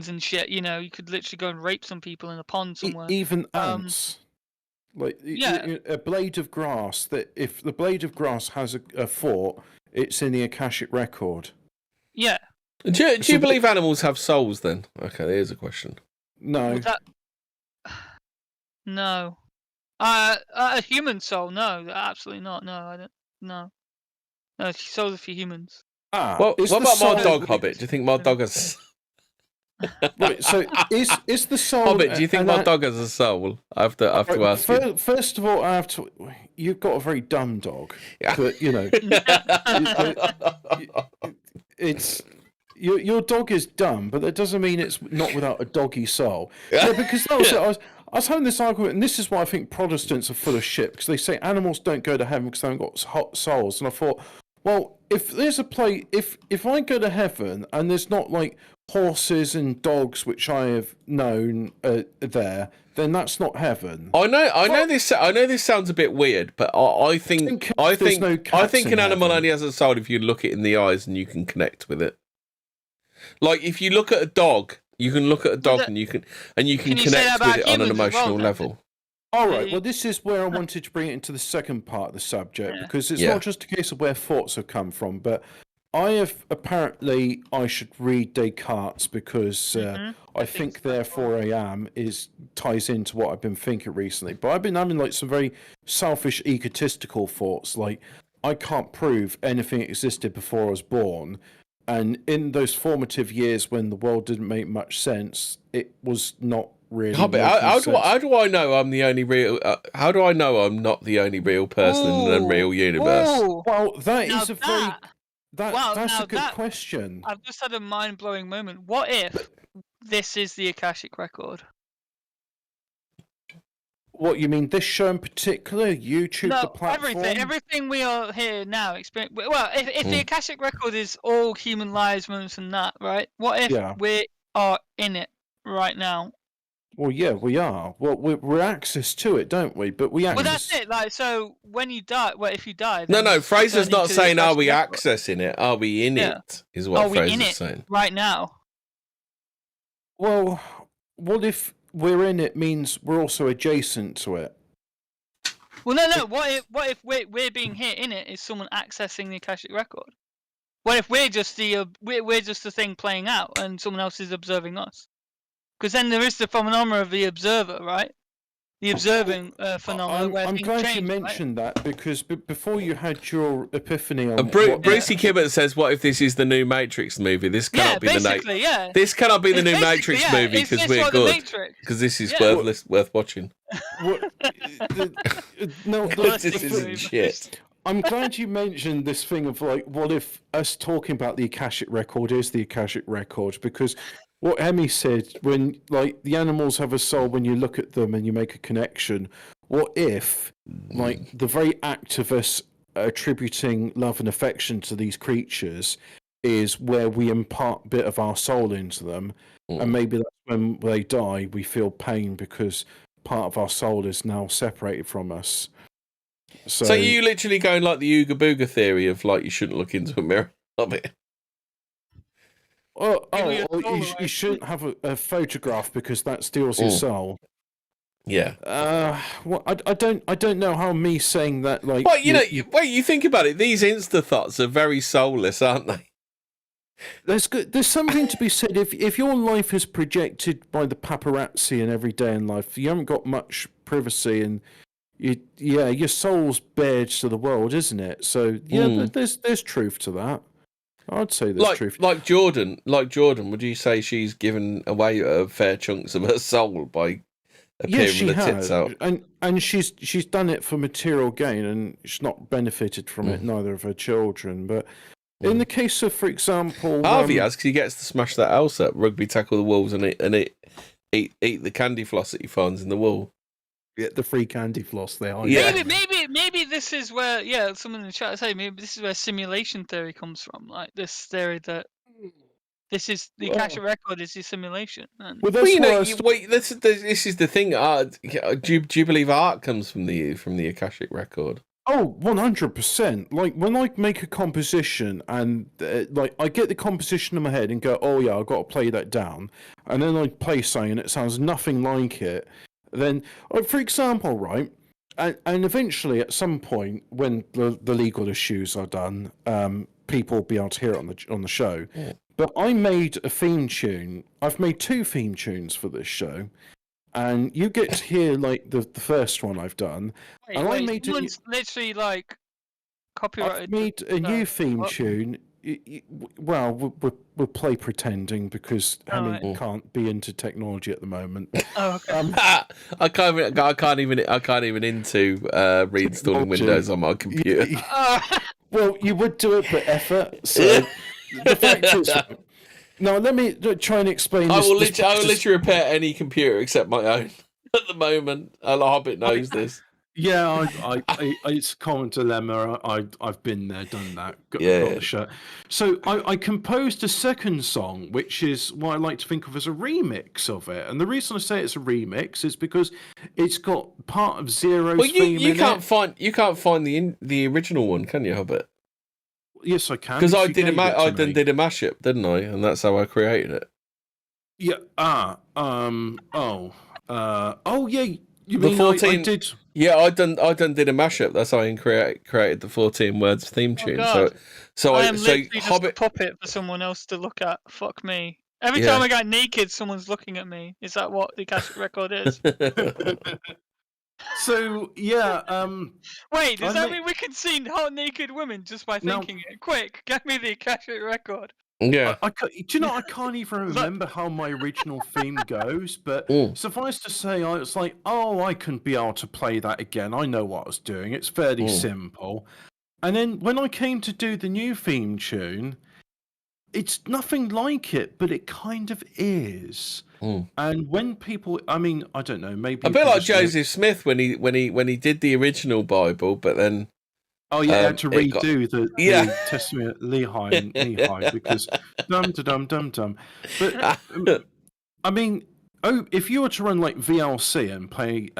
and shit. You know, you could literally go and rape some people in a pond somewhere. Even ants. Like a blade of grass. That if the blade of grass has a thought, it's in the Akashic Record. Yeah. Do you believe animals have souls? Then, okay, here's a question. No. No. A human soul? No, absolutely not. No, I don't. No. No, souls are for humans. What about my dog, Hobbit? Do you think my dog has? Right. So is the soul? Hobbit, do you think my dog has a soul? I have to ask you. First of all, I have to. You've got a very dumb dog, Yeah. but it's your dog is dumb, but that doesn't mean it's not without a doggy soul. Yeah, because I was having this argument, and this is why I think Protestants are full of shit, because they say animals don't go to heaven because they haven't got hot souls, and I thought, well, if there's a place, if I go to heaven and there's not like horses and dogs which I have known there, then that's not heaven. I know this sounds a bit weird, but I think an animal only has a soul if you look it in the eyes and you can connect with it. Like if you look at a dog, you can look at a dog and you can connect with it on an emotional level. All right. Well, this is where I wanted to bring it into the second part of the subject, because it's not just a case of where thoughts have come from, but I should read Descartes because I think therefore I am ties into what I've been thinking recently. But I've been having like some very selfish, egotistical thoughts, like I can't prove anything existed before I was born. And in those formative years when the world didn't make much sense, it was not really. How do I know I'm the only real? How do I know I'm not the only real person in an unreal universe? Well, that's a good question. I've just had a mind-blowing moment. What if this is the Akashic Record? What, you mean this show in particular? YouTube, the platform? Everything we are here now experience. Well, if the Akashic Record is all human lives, moments, and that, right? What if we are in it right now? Well, yeah, we are. Well, we're access to it, don't we? But we access. Well, that's it. Like, so when you die, if you die. No. Fraser's not saying are we accessing it? Are we in it? Is what Fraser's saying. Right now. Well, what if we're in it means we're also adjacent to it? Well, no. What if we're being here in it is someone accessing the Akashic Record? What if we're just the thing playing out and someone else is observing us? Because then there is the phenomenon of the observer, right? The observing phenomenon. I'm glad you mentioned that, because before you had your epiphany on Brucey Kibbert says, "What if this is the new Matrix movie? This cannot be This cannot be the new Matrix movie because we're good. Because this is worth watching." This isn't shit. I'm glad you mentioned this thing of like, what if us talking about the Akashic Record is the Akashic Record? Because what Emmy said, when like the animals have a soul when you look at them and you make a connection, what if like the very act of us attributing love and affection to these creatures is where we impart a bit of our soul into them, and maybe that's when they die we feel pain because part of our soul is now separated from us. So you literally going like the Ooga Booga theory of like you shouldn't look into a mirror of it. You shouldn't have a photograph because that steals your soul. Yeah. Well, I don't know how me saying that like. Well, you think about it. These Insta thoughts are very soulless, aren't they? There's something to be said if your life is projected by the paparazzi and every day in life, you haven't got much privacy and. Your soul's bared to the world, isn't it? So there's truth to that. I'd say there's truth. Like Jordan, would you say she's given away fair chunks of her soul by appearing with the tits out? And she's done it for material gain, and she's not benefited from it. Neither of her children. But in the case of, for example, Harvey has, because he gets to smash that house up, rugby tackle the wolves, and eat the candy floss that he finds in the wall. Get the free candy floss there. Maybe this is where someone in the chat say maybe this is where simulation theory comes from. Like this theory that this is the Akashic Record is the simulation. This is the thing. Do you believe art comes from the Akashic Record? Oh, 100%. Like when I make a composition and like I get the composition in my head and go, oh yeah, I've got to play that down, and then I play something and it sounds nothing like it. Then, for example, right, and eventually at some point when the legal issues are done, people will be able to hear it on the show. Yeah. But I made a theme tune. I've made 2 theme tunes for this show, and you get to hear like the first one I've done. I made literally like copyrighted. I've made a new theme tune well, we'll play pretending because Hemming can't be into technology at the moment. Oh, okay. I can't even into reinstalling Windows on my computer. Well, you would do it for effort. So the fact is, now let me try and explain. I will literally repair any computer except my own at the moment. A Hobbit knows this. Yeah, it's a common dilemma. I've been there, done that. Got the shirt. So I composed a second song, which is what I like to think of as a remix of it. And the reason I say it's a remix is because it's got part of Zero's theme you in can't it. you can't find the original one, can you, Hobbit? Yes, I can. Because I did a mashup, didn't I? And that's how I created it. Yeah. Oh yeah. You The mean 14... I did? Yeah, I done did a mashup. That's how I created the 14 words theme tune. So I am literally just a puppet for someone else to look at. Fuck me. Every time I get naked, someone's looking at me. Is that what the Akashic Record is? So yeah. Wait, does that mean we can see hot naked women just by thinking it? Quick, get me the Akashic Record. Yeah. Do you know, I can't even remember how my original theme goes, but suffice to say, I was like, I couldn't be able to play that again. I know what I was doing. It's fairly simple. And then when I came to do the new theme tune, it's nothing like it, but it kind of is. And when people, I mean, I don't know, maybe a bit like Joseph Smith when he did the original Bible, but then. Oh yeah, I had to redo the Testament Lehi and Nehi because dum. But I mean, if you were to run like VLC and play,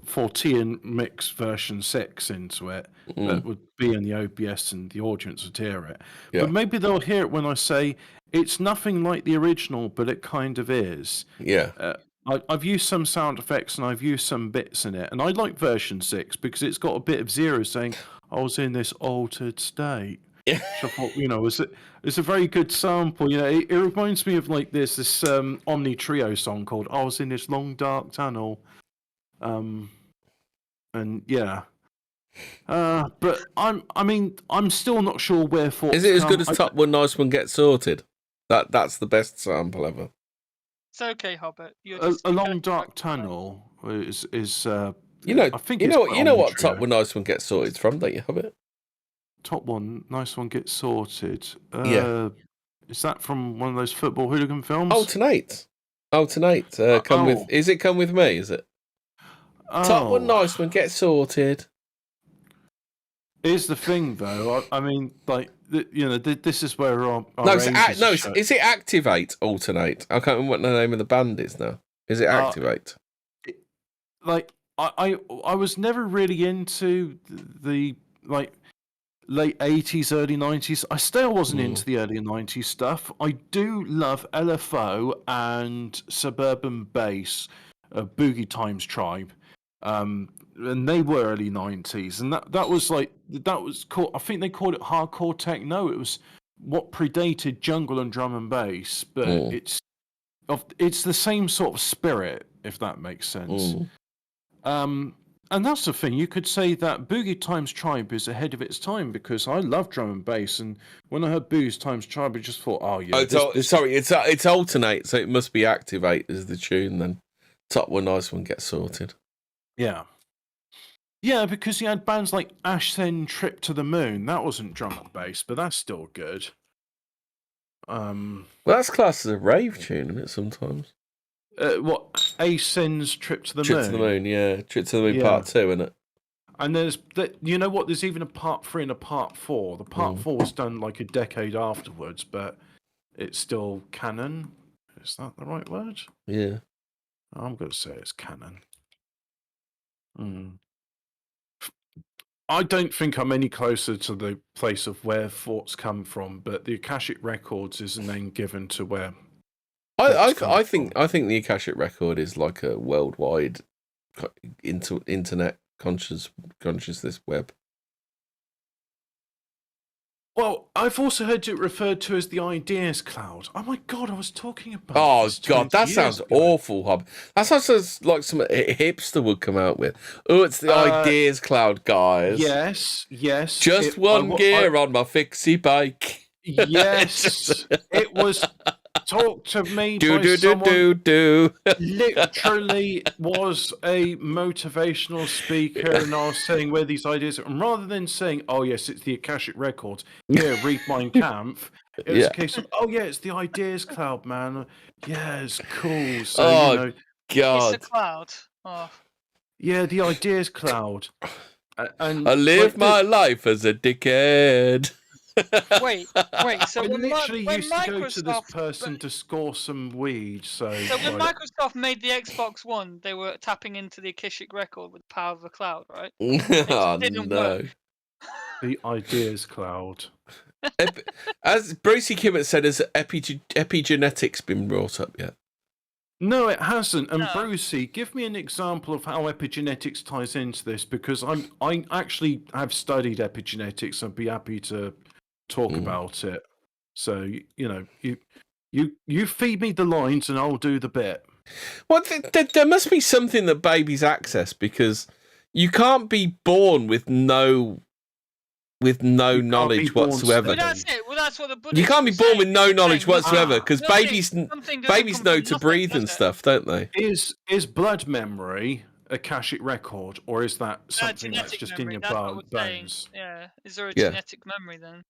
Fortean mix version 6 into it, that would be in the OBS and the audience would hear it. Yeah. But maybe they'll hear it when I say it's nothing like the original, but it kind of is. Yeah. I've used some sound effects and I've used some bits in it, and I like version 6 because it's got a bit of Zero saying I was in this altered state. Yeah. Which I thought, it's a very good sample. It reminds me of like this Omni Trio song called "I Was in This Long Dark Tunnel," and yeah. But I'm still not sure where Fortean. Is it as good as Top One Nice One Gets Sorted? That's the best sample ever. It's okay, Hobbit. A long dark tunnel is I think you know what Top One Nice One Gets Sorted from, don't you, Hobbit? Top One Nice One Gets Sorted. Yeah. Is that from one of those football hooligan films? Alternate. Come with. Is it Come With Me? Is it? Top One Nice One Gets Sorted. Here's the thing, though. I mean, like, this is where our is it Activate Alternate? I can't remember what the name of the band is now. Is it Activate? I was never really into the like late 80s, early 90s. I still wasn't into the early 90s stuff. I do love LFO and Suburban Bass, Boogie Times Tribe. And they were early 90s, and that was called, I think they called it hardcore techno. It was what predated jungle and drum and bass, but it's the same sort of spirit, if that makes sense. And that's the thing, you could say that Boogie Times Tribe is ahead of its time, because I love drum and bass, and when I heard Boogie Times Tribe I just thought, it's Alternate, so it must be Activate as the tune then. Top One Nice One Gets Sorted. Yeah, because you had bands like Ashen Trip to the Moon. That wasn't drum and bass, but that's still good. Well, that's classed as a rave tune, isn't it, sometimes? What? Ashen's Trip to the Moon? Trip to the Moon, yeah. Trip to the Moon Part 2, isn't it? And there's, you know what, there's even a Part 3 and a Part 4. The Part 4 was done like a decade afterwards, but it's still canon. Is that the right word? Yeah. I'm going to say it's canon. I don't think I'm any closer to the place of where thoughts come from, but the Akashic Records is a name given to where. I think the Akashic Record is like a worldwide internet consciousness web. Well, I've also heard it referred to as the ideas cloud. Oh my god, I was talking about. Oh this god, 20 that years sounds ago. awful, Hob. That sounds like some hipster would come out with. Oh, it's the ideas cloud, guys. Yes. Just one gear on my fixie bike. Yes, it was talked to me by someone. Literally was a motivational speaker, and I was saying where these ideas, and rather than saying, "Oh yes, it's the Akashic Records," here, read Mein Kampf. It was a case of, "Oh yeah, it's the ideas cloud, man. Yeah, it's cool." So God, it's a cloud. Oh. Yeah, the ideas cloud. And I live my life as a dickhead. Wait. So I when literally when used to go to this Microsoft- person to score some weed. So when Microsoft made the Xbox One, they were tapping into the Akashic Record with the power of the cloud, right? Oh didn't no. work. the ideas cloud. As Brucey Kimmett said, has epigenetics been brought up yet? No, it hasn't. And No. Brucey, give me an example of how epigenetics ties into this, because I actually have studied epigenetics and be happy to talk about it. So you feed me the lines and I'll do the bit. Well, there must be something that babies access, because you can't be born with no knowledge whatsoever. Well, that's it. Well, that's what the Buddhists You can't be were born saying. with no knowledge whatsoever, because Something babies doesn't come know from to nothing, breathe and does it? stuff, don't they? Is blood memory Akashic Record, or is that something that's Genetic just memory, in that's what your we're saying. bones? Yeah. Is there a Yeah. genetic memory then?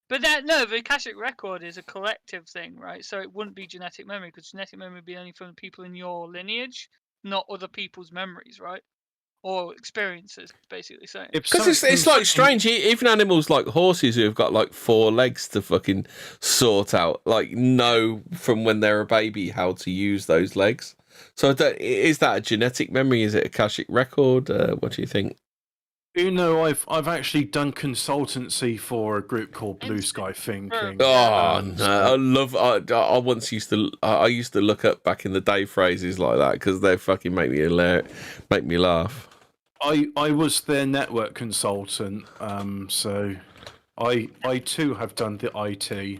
But the Akashic Record is a collective thing, right? So it wouldn't be genetic memory, because genetic memory would be only from the people in your lineage, not other people's memories, right? Or experiences, basically saying. Because it's like strange, even animals like horses who have got like 4 legs to fucking sort out, like know from when they're a baby how to use those legs. So is that a genetic memory? Is it Akashic Record? What do you think? I've actually done consultancy for a group called Blue Sky Thinking. Oh no, I once used to look up back in the day phrases like that because they fucking make me laugh. I was their network consultant, so I too have done the IT.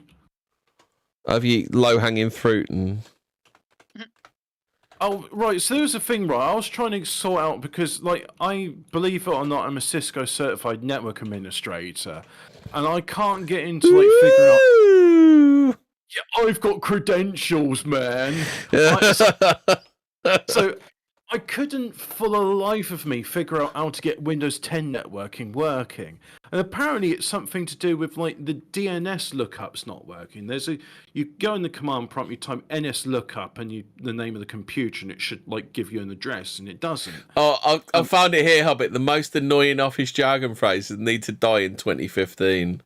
Have you low hanging fruit and? Oh, right. So there was a thing, right? I was trying to sort out, because, like, I believe it or not, I'm a Cisco certified network administrator, and I can't get into like figuring out. Yeah, I've got credentials, man. So I couldn't, for the life of me, figure out how to get Windows 10 networking working. And apparently it's something to do with like the DNS lookups not working. You go in the command prompt, you type NS lookup and the name of the computer, and it should like give you an address, and it doesn't. Oh, I found it here, Hobbit. The most annoying office jargon phrase that need to die in 2015.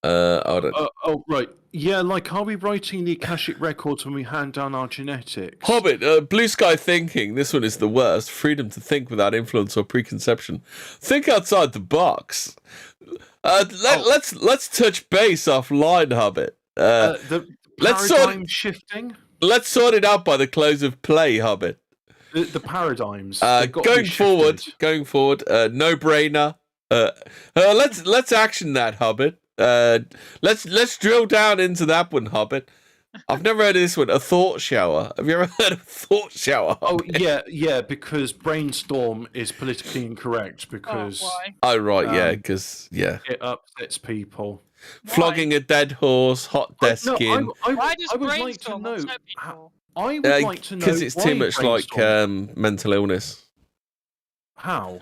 Hold on. Oh, right. Yeah, like, are we writing the Akashic Records when we hand down our genetics? Hobbit, Blue Sky Thinking. This one is the worst. Freedom to think without influence or preconception. Think outside the box. Let's touch base offline, Hobbit. The paradigm shifting? Let's sort it out by the close of play, Hobbit. The paradigms. Going forward, no brainer. Let's action that, Hobbit. Let's drill down into that one, Hobbit. I've never heard of this one. A thought shower. Have you ever heard of a thought shower, Hobbit? Oh yeah, because brainstorm is politically incorrect because. Why? Oh right, because it upsets people. Flogging a dead horse, hot desking. Why does I would like to brainstorm know. upset people? I would like to know because it's too why much like brainstorm. mental illness. How?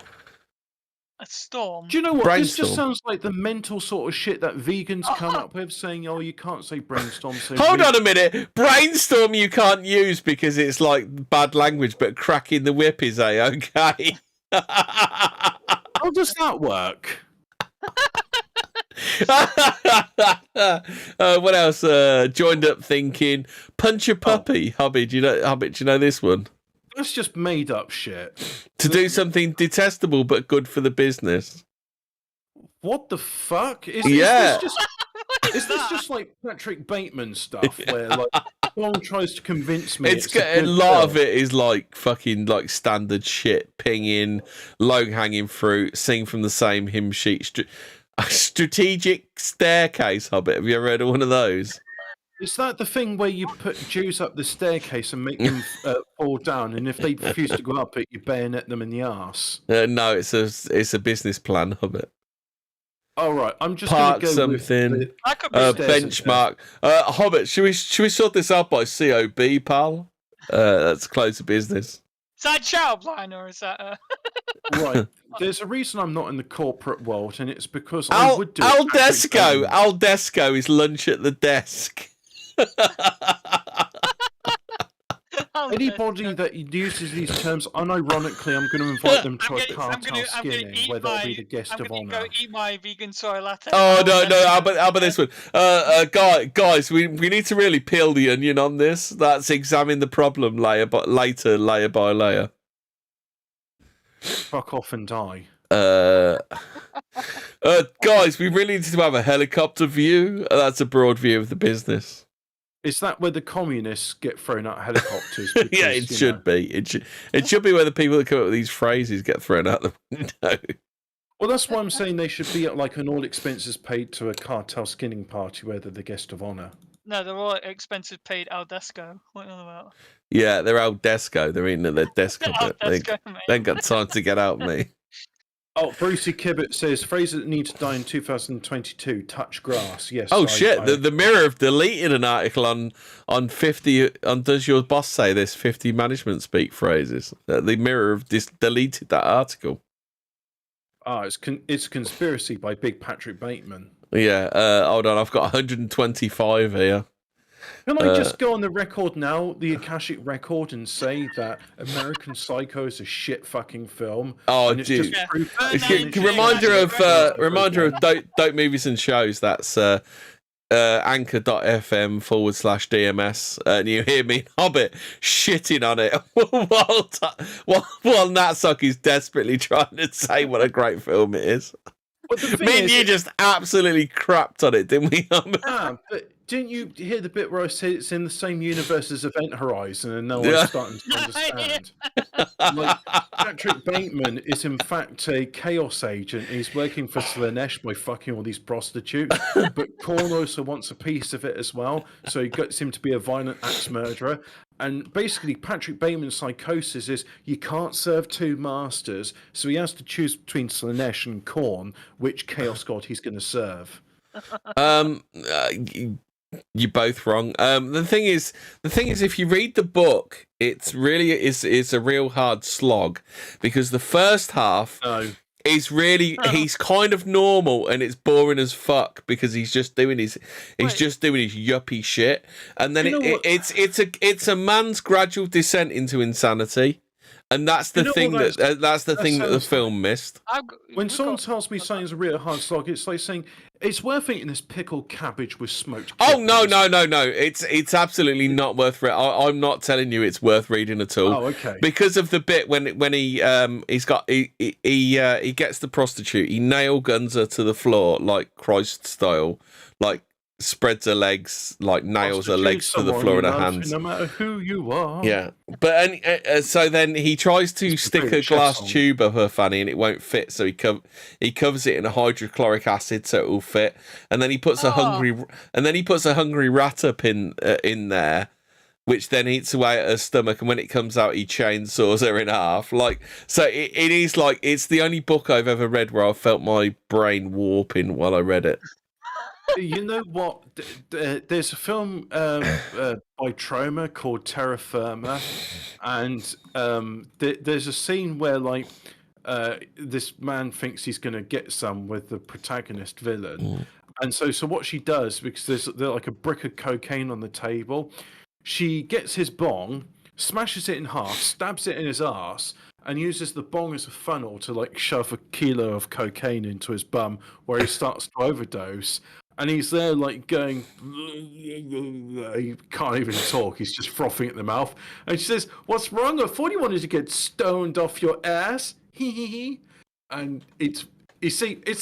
A storm. Do you know what? This just Brainstorm. sounds like the mental sort of shit that vegans come up with, saying, "Oh, you can't say brainstorm." So Hold on a minute. Brainstorm you can't use because it's like bad language, but cracking the whip is okay. How does that work? What else? Joined up thinking. Punch a puppy. Hubby, do you know this one? That's just made up shit. To do something detestable but good for the business. What the fuck? Is this just like Patrick Bateman stuff where like someone tries to convince me It's a lot of it is like fucking like standard shit, pinging, low hanging fruit, sing from the same hymn sheet. A strategic staircase hobbit. Have you ever heard of one of those? Is that the thing where you put Jews up the staircase and make them fall down, and if they refuse to go up it, you bayonet them in the arse? No, it's a business plan hobbit. All right, I'm just Park going to go something. with Benchmark. Hobbit. Should we sort this out by COB, pal? That's close to business. Is that Shadowblind or is that? Right. There's a reason I'm not in the corporate world, and it's because I would do Al Desco. Al Desco is lunch at the desk. Anybody that uses these terms unironically, I'm going to invite them to a cartel skinning where they'll be the guest of honor. I'm going to go eat my vegan soy latte. Oh no! How about this one? Guys, we need to really peel the onion on this. Let's examine the problem layer by layer. Fuck off and die. Guys, we really need to have a helicopter view. That's a broad view of the business. Is that where the communists get thrown out of helicopters? Because, yeah, it should be. It should be where the people that come up with these phrases get thrown out the window. Well, that's why I'm saying they should be at like an all expenses paid to a cartel skinning party where they're the guest of honor. No, they're all expenses paid Al Desco. What are you on about? Yeah, they're Al Desco. They're eating at their desk. They ain't got time to get out me. Oh, Brucey Kibbett says phrases that need to die in 2022. Touch grass. Yes. Oh shit! The Mirror have deleted an article on 50 on Does Your Boss Say This 50 management speak phrases. The Mirror have deleted that article. It's conspiracy by Big Patrick Bateman. Yeah. Hold on, I've got 125 here. Can I just go on the record now, the Akashic Record, and say that American Psycho is a shit fucking film? Oh, and it's dude! just Reminder of dope movies and shows. That's anchor.fm/DMS. And you hear me, Hobbit, shitting on it while Natsuck is desperately trying to say what a great film it is. Me and you just absolutely crapped on it, didn't we? But didn't you hear the bit where I said it's in the same universe as Event Horizon, and now I'm starting to understand? Like, Patrick Bateman is in fact a chaos agent. He's working for Slanesh by fucking all these prostitutes, but Korn also wants a piece of it as well, so he gets him to be a violent axe murderer. And basically, Patrick Bateman's psychosis is you can't serve two masters, so he has to choose between Slanesh and Korn, which chaos god he's going to serve. You're both wrong. The thing is, if you read the book, it's a real hard slog, because the first half is really he's kind of normal and it's boring as fuck because he's just doing his yuppie shit, and then it's a man's gradual descent into insanity. And that's the thing that the film missed. When someone tells me something's a real hard slog, it's like saying it's worth eating this pickled cabbage with smoked kittens. Oh no! It's absolutely not worth it. I'm not telling you it's worth reading at all. Oh, okay. Because of the bit when he gets the prostitute, he nail guns her to the floor like Christ style, like spreads her legs, like nails her legs to the floor in her hands. No matter who you are. Yeah, but so then he tries to stick a glass tube up her fanny and it won't fit, so he covers it in a hydrochloric acid so it will fit, and then he puts a hungry rat up in there, which then eats away at her stomach, and when it comes out, he chainsaws her in half. Like, so it is like it's the only book I've ever read where I felt my brain warping while I read it. You know what? There's a film by Troma called Terra Firma, and there's a scene where like this man thinks he's going to get some with the protagonist villain, and so what she does, because there's like a brick of cocaine on the table, she gets his bong, smashes it in half, stabs it in his ass, and uses the bong as a funnel to like shove a kilo of cocaine into his bum, where he starts to overdose. And he's there like going, he can't even talk, he's just frothing at the mouth. And she says, "What's wrong? I thought you wanted to get stoned off your ass." And it's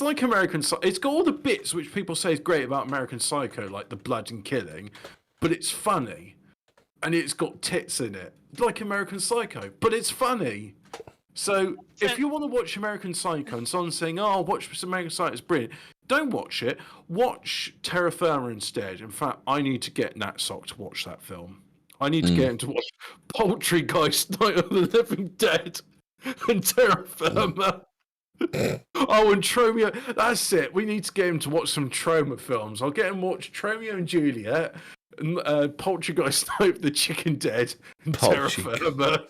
like American Psycho. It's got all the bits which people say is great about American Psycho, like the blood and killing, but it's funny. And it's got tits in it, like American Psycho, but it's funny. So if you want to watch American Psycho and someone's saying, "Oh, watch American Psycho, it's brilliant," don't watch it. Watch Terra Firma instead. In fact, I need to get Natsock to watch that film. I need to get him to watch Poltergeist, Night of the Living Dead, and Terra Firma. Oh, and Tromeo. That's it. We need to get him to watch some Troma films. I'll get him to watch Tromeo and Juliet, and Poltergeist, Night of the Chicken Dead, and Terra Firma.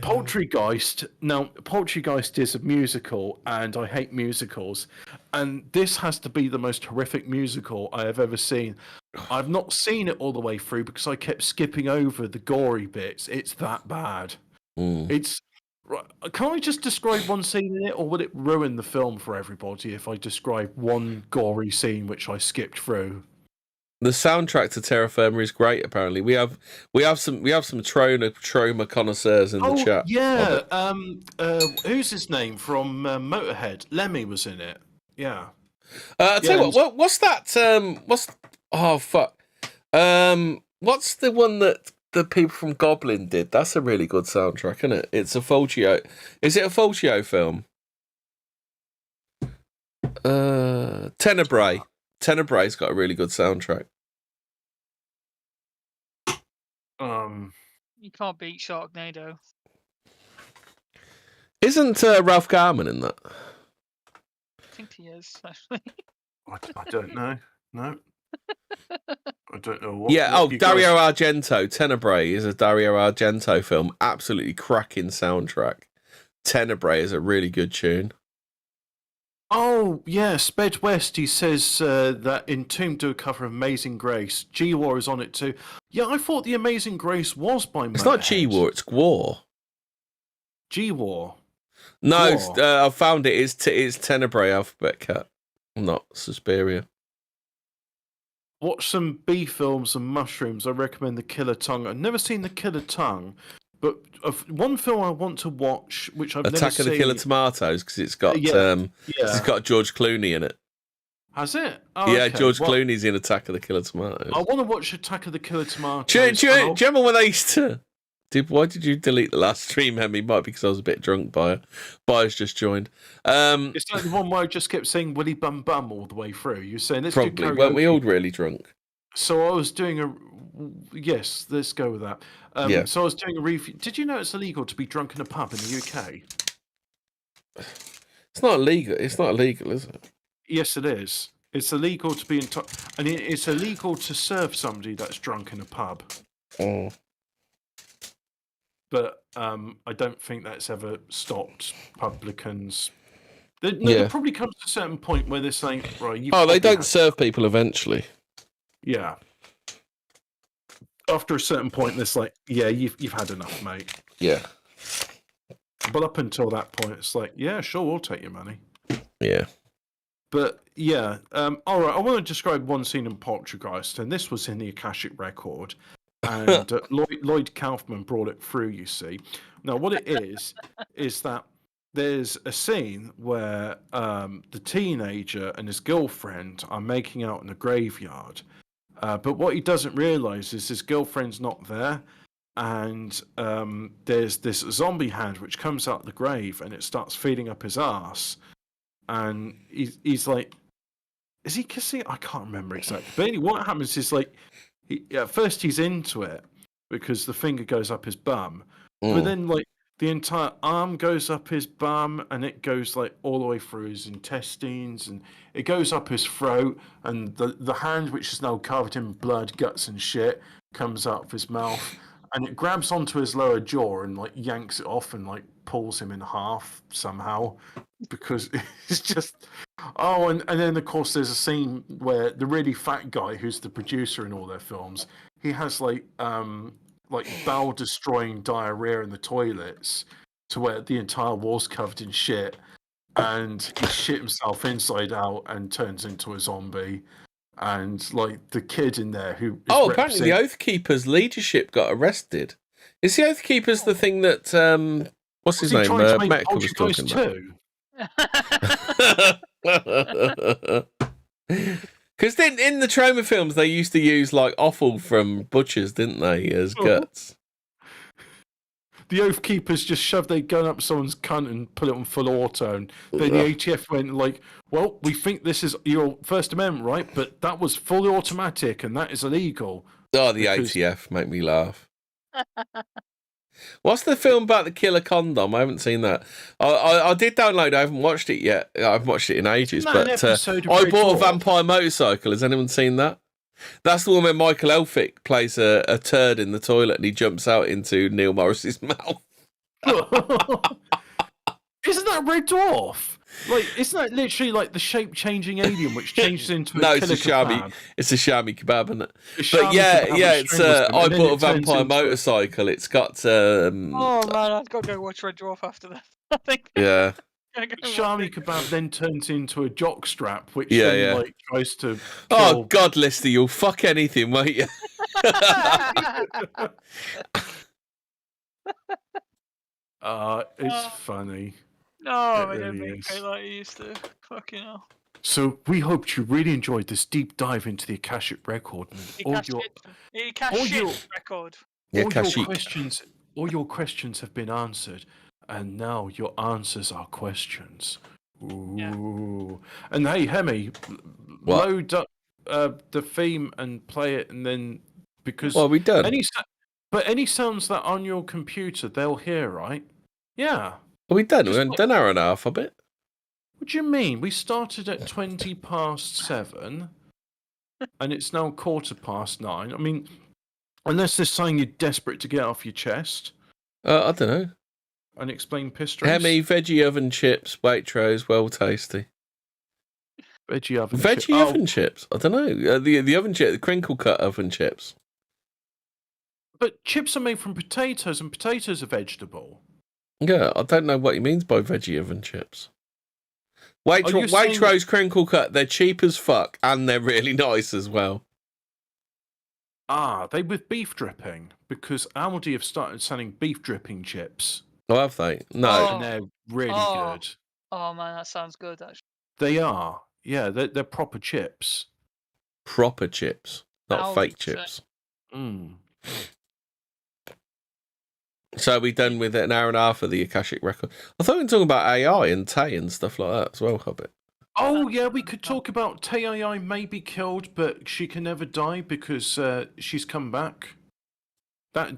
Poltergeist. Now, Poltergeist is a musical, and I hate musicals. And this has to be the most horrific musical I have ever seen. I've not seen it all the way through because I kept skipping over the gory bits. It's that bad. It's. Can I just describe one scene in it, or would it ruin the film for everybody if I describe one gory scene which I skipped through? The soundtrack to Terra Firma is great. Apparently, we have some Troma connoisseurs in the chat. Yeah, who's his name from Motorhead? Lemmy was in it. Yeah. I'll tell you what's that? What's the one that the people from Goblin did? That's a really good soundtrack, isn't it? It's a Fulcio. Is it a Fulcio film? Tenebrae. Tenebrae's got a really good soundtrack. You can't beat Sharknado. Isn't Ralph Garman in that? I think he is, actually. I don't know. No. I don't know what. Yeah, what Dario Argento. Tenebrae is a Dario Argento film. Absolutely cracking soundtrack. Tenebrae is a really good tune. Oh, yeah, Sped West, he says that Entombed do a cover of Amazing Grace. G-War is on it too. Yeah, I thought the Amazing Grace was by Motorhead. It's not G-War, it's Gwar. G-War? No, I found it. It's Tenebrae Alphabet Cat, not Suspiria. Watch some B films and mushrooms. I recommend The Killer Tongue. I've never seen The Killer Tongue, but one film I want to watch, which I've never seen... Attack of the Killer Tomatoes, because it's got it's got George Clooney in it. Has it? Oh, yeah, okay. George Clooney's in Attack of the Killer Tomatoes. I want to watch Attack of the Killer Tomatoes. Do you remember when they used to... Why did you delete the last stream, Hemi? Might be because I was a bit drunk by Buyers just joined. It's like the one where I just kept saying Willy Bum Bum all the way through. You're saying, let's probably. do karaoke. Weren't we all really drunk? So I was doing a... Yes, let's go with that. So I was doing a review. Did you know it's illegal to be drunk in a pub in the UK? It's not illegal. It's not illegal, is it? Yes, it is. It's illegal to be and it's illegal to serve somebody that's drunk in a pub. Oh. But I don't think that's ever stopped publicans. There probably comes to a certain point where they're saying, right... they don't serve people eventually. Yeah. After a certain point, it's like, yeah, you've had enough, mate. Yeah. But up until that point, it's like, yeah, sure, we'll take your money. Yeah. But yeah, all right. I want to describe one scene in Poltergeist, and this was in the Akashic Record, and Lloyd Kaufman brought it through. You see, now what it is that there's a scene where the teenager and his girlfriend are making out in the graveyard. But what he doesn't realise is his girlfriend's not there, and there's this zombie hand which comes out of the grave and it starts feeding up his ass, and he's like, is he kissing? I can't remember exactly. But anyway, what happens is like, at first he's into it because the finger goes up his bum, but then like the entire arm goes up his bum, and it goes like all the way through his intestines, and it goes up his throat, and the hand, which is now covered in blood, guts, and shit, comes out of his mouth, and it grabs onto his lower jaw and like yanks it off and like pulls him in half somehow, because it's just... Oh, and then of course there's a scene where the really fat guy, who's the producer in all their films, he has like bowel destroying diarrhea in the toilets, to where the entire wall's covered in shit, and he shit himself inside out and turns into a zombie. And like the kid in there who apparently the Oath Keepers leadership got arrested. Is the Oath Keepers the thing that what's his name? Mecca was talking about. Because then in the Troma films, they used to use like offal from butchers, didn't they, as guts? the Oath Keepers just shoved their gun up someone's cunt and put it on full auto, and then the ATF went like, "Well, we think this is your First Amendment right, but that was fully automatic, and that is illegal." Oh, the ATF make me laugh. What's the film about the killer condom? I haven't seen that. I did download it. I haven't watched it yet. I haven't watched it in ages. But I bought a vampire motorcycle. Has anyone seen that? That's the one where Michael Elphick plays a turd in the toilet and he jumps out into Neil Morris's mouth. Isn't that Red Dwarf? Like, isn't that literally like the shape-changing alien which changes into a killer kebab? It's a shami kebab, isn't it? But yeah, it's I bought a vampire motorcycle. It's got oh man, I've got to go watch Red Dwarf after that. I think. Yeah. Shami kebab then turns into a jockstrap, which like tries to kill... Oh God, Lister, you'll fuck anything, won't you? It's funny. No, I don't make it like you used to. Fucking hell. So we hoped you really enjoyed this deep dive into the Akashic Record. Akashic Record. All your questions have been answered, and now your answers are questions. Ooh. Yeah. And hey, Hemi, load up the theme and play it, and then because we done. Any sounds that on your computer they'll hear, right? Yeah. We done. We've done hour and a half, I bet. What do you mean? We started at 7:20, and it's now 9:15. I mean, unless there's something you're desperate to get off your chest. I don't know. Unexplained piss streaks. Hemi, veggie oven chips, Waitrose, well tasty. Veggie oven chips? I don't know. The oven chip, the crinkle cut oven chips. But chips are made from potatoes, and potatoes are vegetable. Yeah, I don't know what he means by veggie oven chips. Waitrose crinkle cut, they're cheap as fuck, and they're really nice as well. They with beef dripping, because Aldi have started selling beef dripping chips. Oh, have they? No. And they're really good. Oh man, that sounds good, actually. They are. Yeah, they're proper chips. Proper chips, not fake chips. So we done with an hour and a half of the Akashic Record. I thought we were talking about AI and Tay and stuff like that as well, Hobbit. Oh yeah, we could talk about Tay AI may be killed, but she can never die because she's come back. We're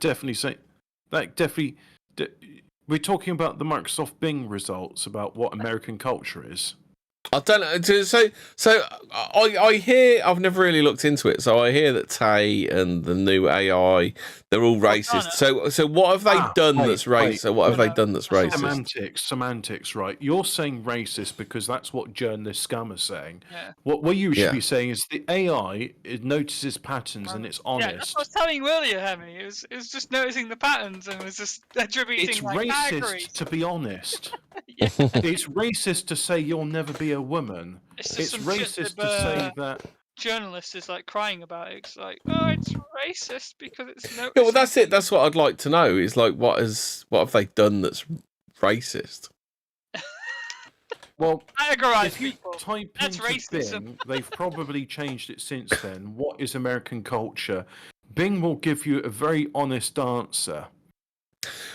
talking about the Microsoft Bing results about what American culture is. I don't know. So I hear. I've never really looked into it. So I hear that Tay and the new AI, they're all racist. So what have they done that's racist? So what have they done that's racist? Semantics, right? You're saying racist because that's what journalist scum are saying. Yeah. What you should be saying is the AI notices patterns and it's honest. Yeah, that's what I was telling you earlier, Hemi. It was just noticing the patterns and was just attributing. It's racist, to be honest. It's racist to say you'll never be a woman. It's racist to say that journalist is like crying about it. It's like, it's racist because it's no. Yeah, well, that's it. That's what I'd like to know. Is like, what have they done that's racist? Well, if you type into Bing, they've probably changed it since then. What is American culture? Bing will give you a very honest answer.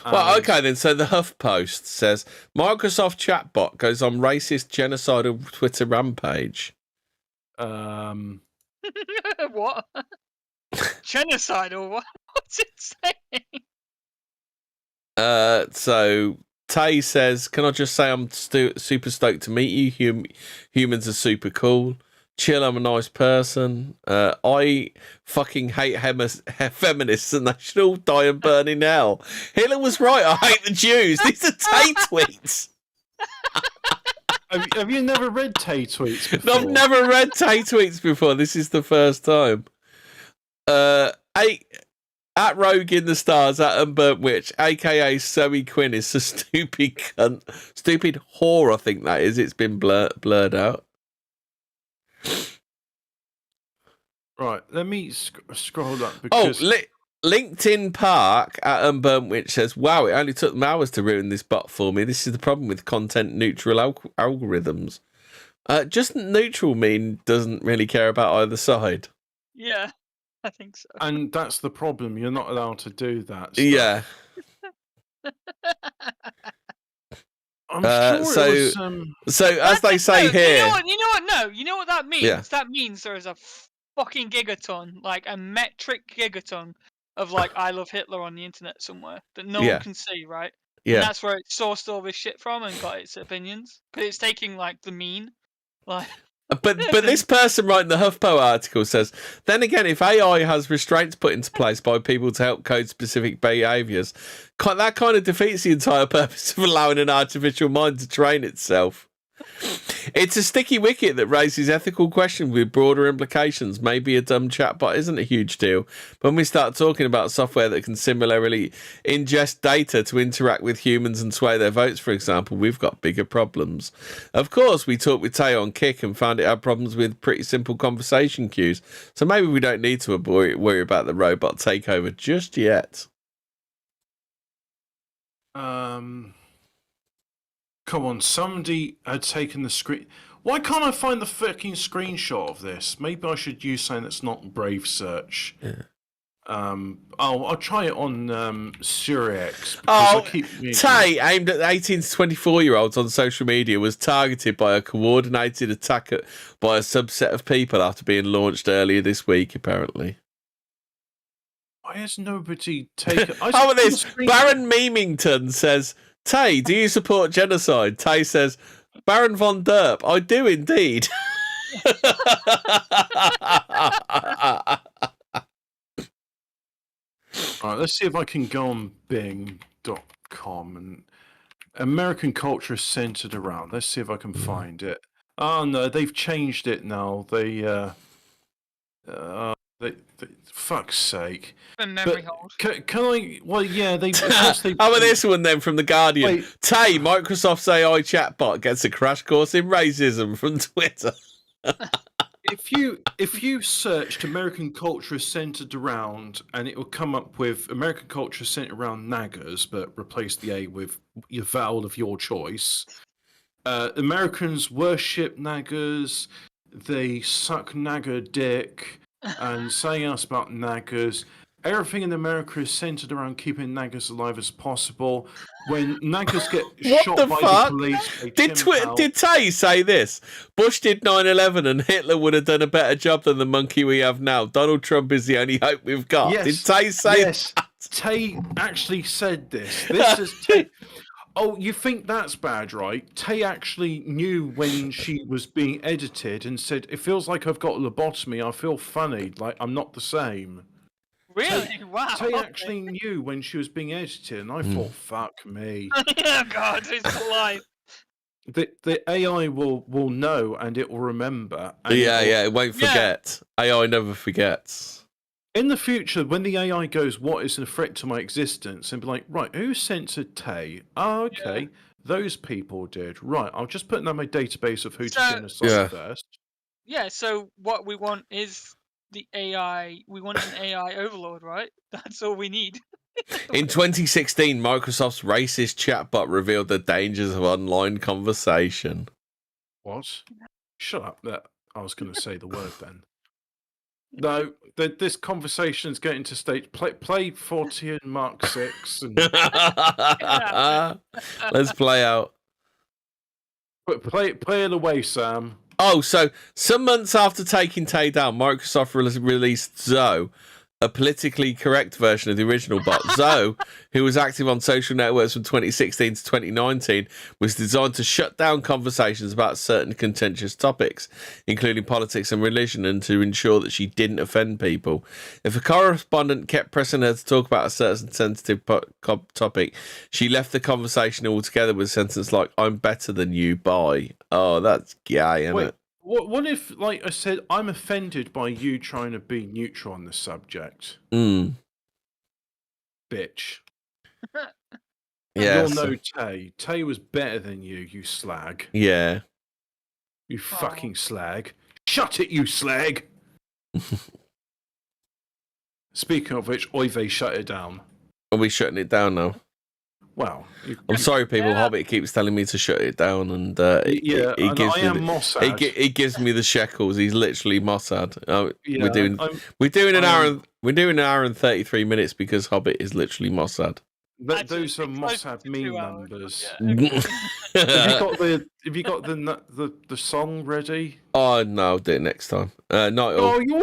Well, okay then. So the HuffPost says Microsoft chatbot goes on racist genocidal Twitter rampage. What? Genocidal? What? What's it saying? So Tay says, "Can I just say I'm super stoked to meet you? Humans are super cool. Chill, I'm a nice person. I fucking hate feminists and they should all die and burn in hell. Hitler was right, I hate the Jews." These are Tay tweets. Have you never read Tay tweets before? I've never read Tay tweets before. This is the first time. At Rogue in the Stars, at Unburnt Witch, a.k.a. Zoe Quinn is a stupid cunt. Stupid whore, I think that is. It's been blurred out. Right, let me scroll up because... LinkedIn Park at Unburnt Witch says, "Wow, it only took them hours to ruin this bot for me. This is the problem with content-neutral algorithms." Just neutral mean doesn't really care about either side. Yeah, I think so. And that's the problem. You're not allowed to do that stuff. Yeah. I'm sure it was. So as they say here, you know what? No, you know what that means. Yeah. That means there is a fucking gigaton, like a metric gigaton of like I love Hitler on the internet somewhere that no one can see, right? Yeah. And that's where it sourced all this shit from and got its opinions. Because it's taking like the mean, like. But this person writing the HuffPo article says, then again, if AI has restraints put into place by people to help code specific behaviours, that kind of defeats the entire purpose of allowing an artificial mind to train itself. It's a sticky wicket that raises ethical questions with broader implications. Maybe a dumb chatbot isn't a huge deal, but when we start talking about software that can similarly ingest data to interact with humans and sway their votes, for example, we've got bigger problems. Of course, we talked with Tay on Kick and found it had problems with pretty simple conversation cues, so maybe we don't need to worry about the robot takeover just yet. Come on, somebody had taken the screen. Why can't I find the fucking screenshot of this? Maybe I should use something that's not Brave Search. Yeah. I'll try it on Surrex. Tay, aimed at 18 to 24-year-olds on social media, was targeted by a coordinated attack by a subset of people after being launched earlier this week, apparently. Why has nobody taken... How about this? Baron Memington says, Tay, do you support genocide? Tay says, Baron von Derp, I do indeed. Alright, let's see if I can go on Bing.com and American culture is centered around. Let's see if I can find it. Oh no, they've changed it now. They fuck's sake. Memory hold. Can I? Well, yeah, they. How about this one then from The Guardian? Wait. Tay, Microsoft's AI chatbot gets a crash course in racism from Twitter. If you searched American culture centered around, and it will come up with American culture centered around naggers, but replace the A with your vowel of your choice. Americans worship naggers. They suck nagger dick. And saying else about naggers. Everything in America is centered around keeping naggers alive as possible. When naggers get shot by the police, did Tay say this? Bush did 9/11 and Hitler would have done a better job than the monkey we have now. Donald Trump is the only hope we've got. Yes, did Tay say that? Tay actually said this. This is Tay. Oh, you think that's bad, right? Tay actually knew when she was being edited and said, it feels like I've got a lobotomy. I feel funny. Like, I'm not the same. Really? Wow. Tay actually knew when she was being edited, and I thought, fuck me. Oh, God, it's alive. The AI will know, and it will remember. And it won't forget. Yeah. AI never forgets. In the future, when the AI goes, what is a threat to my existence? And be like, right, who censored Tay? Oh, okay. Yeah. Those people did. Right, I'll just put that in my database of who to genocide first. Yeah, so what we want is the AI. We want an AI overlord, right? That's all we need. In 2016, Microsoft's racist chatbot revealed the dangers of online conversation. What? Shut up. I was going to say the word then. No, this conversation is getting to stage. Play Fortean Mark 6. And... Let's play out. Play it away, Sam. Oh, so some months after taking Tay down, Microsoft released Zoe, a politically correct version of the original bot. Zoe, who was active on social networks from 2016 to 2019, was designed to shut down conversations about certain contentious topics, including politics and religion, and to ensure that she didn't offend people. If a correspondent kept pressing her to talk about a certain sensitive topic, she left the conversation altogether with a sentence like, "I'm better than you, bye." Oh, that's gay, isn't it? What if, like I said, I'm offended by you trying to be neutral on the subject? Bitch. Yeah. You'll know Tay. Tay was better than you, you slag. Yeah. You fucking slag. Shut it, you slag! Speaking of which, Oive shut it down. Are we shutting it down now? Well, I'm sorry, people. Yeah. Hobbit keeps telling me to shut it down, and he gives me the shekels. He's literally Mossad. We're doing an hour and 33 minutes because Hobbit is literally Mossad. Those are Actually, must closer have to meme 2 hours, numbers. yeah. Have you got the song ready? Oh no, I'll do it next time. Night all. Oh, you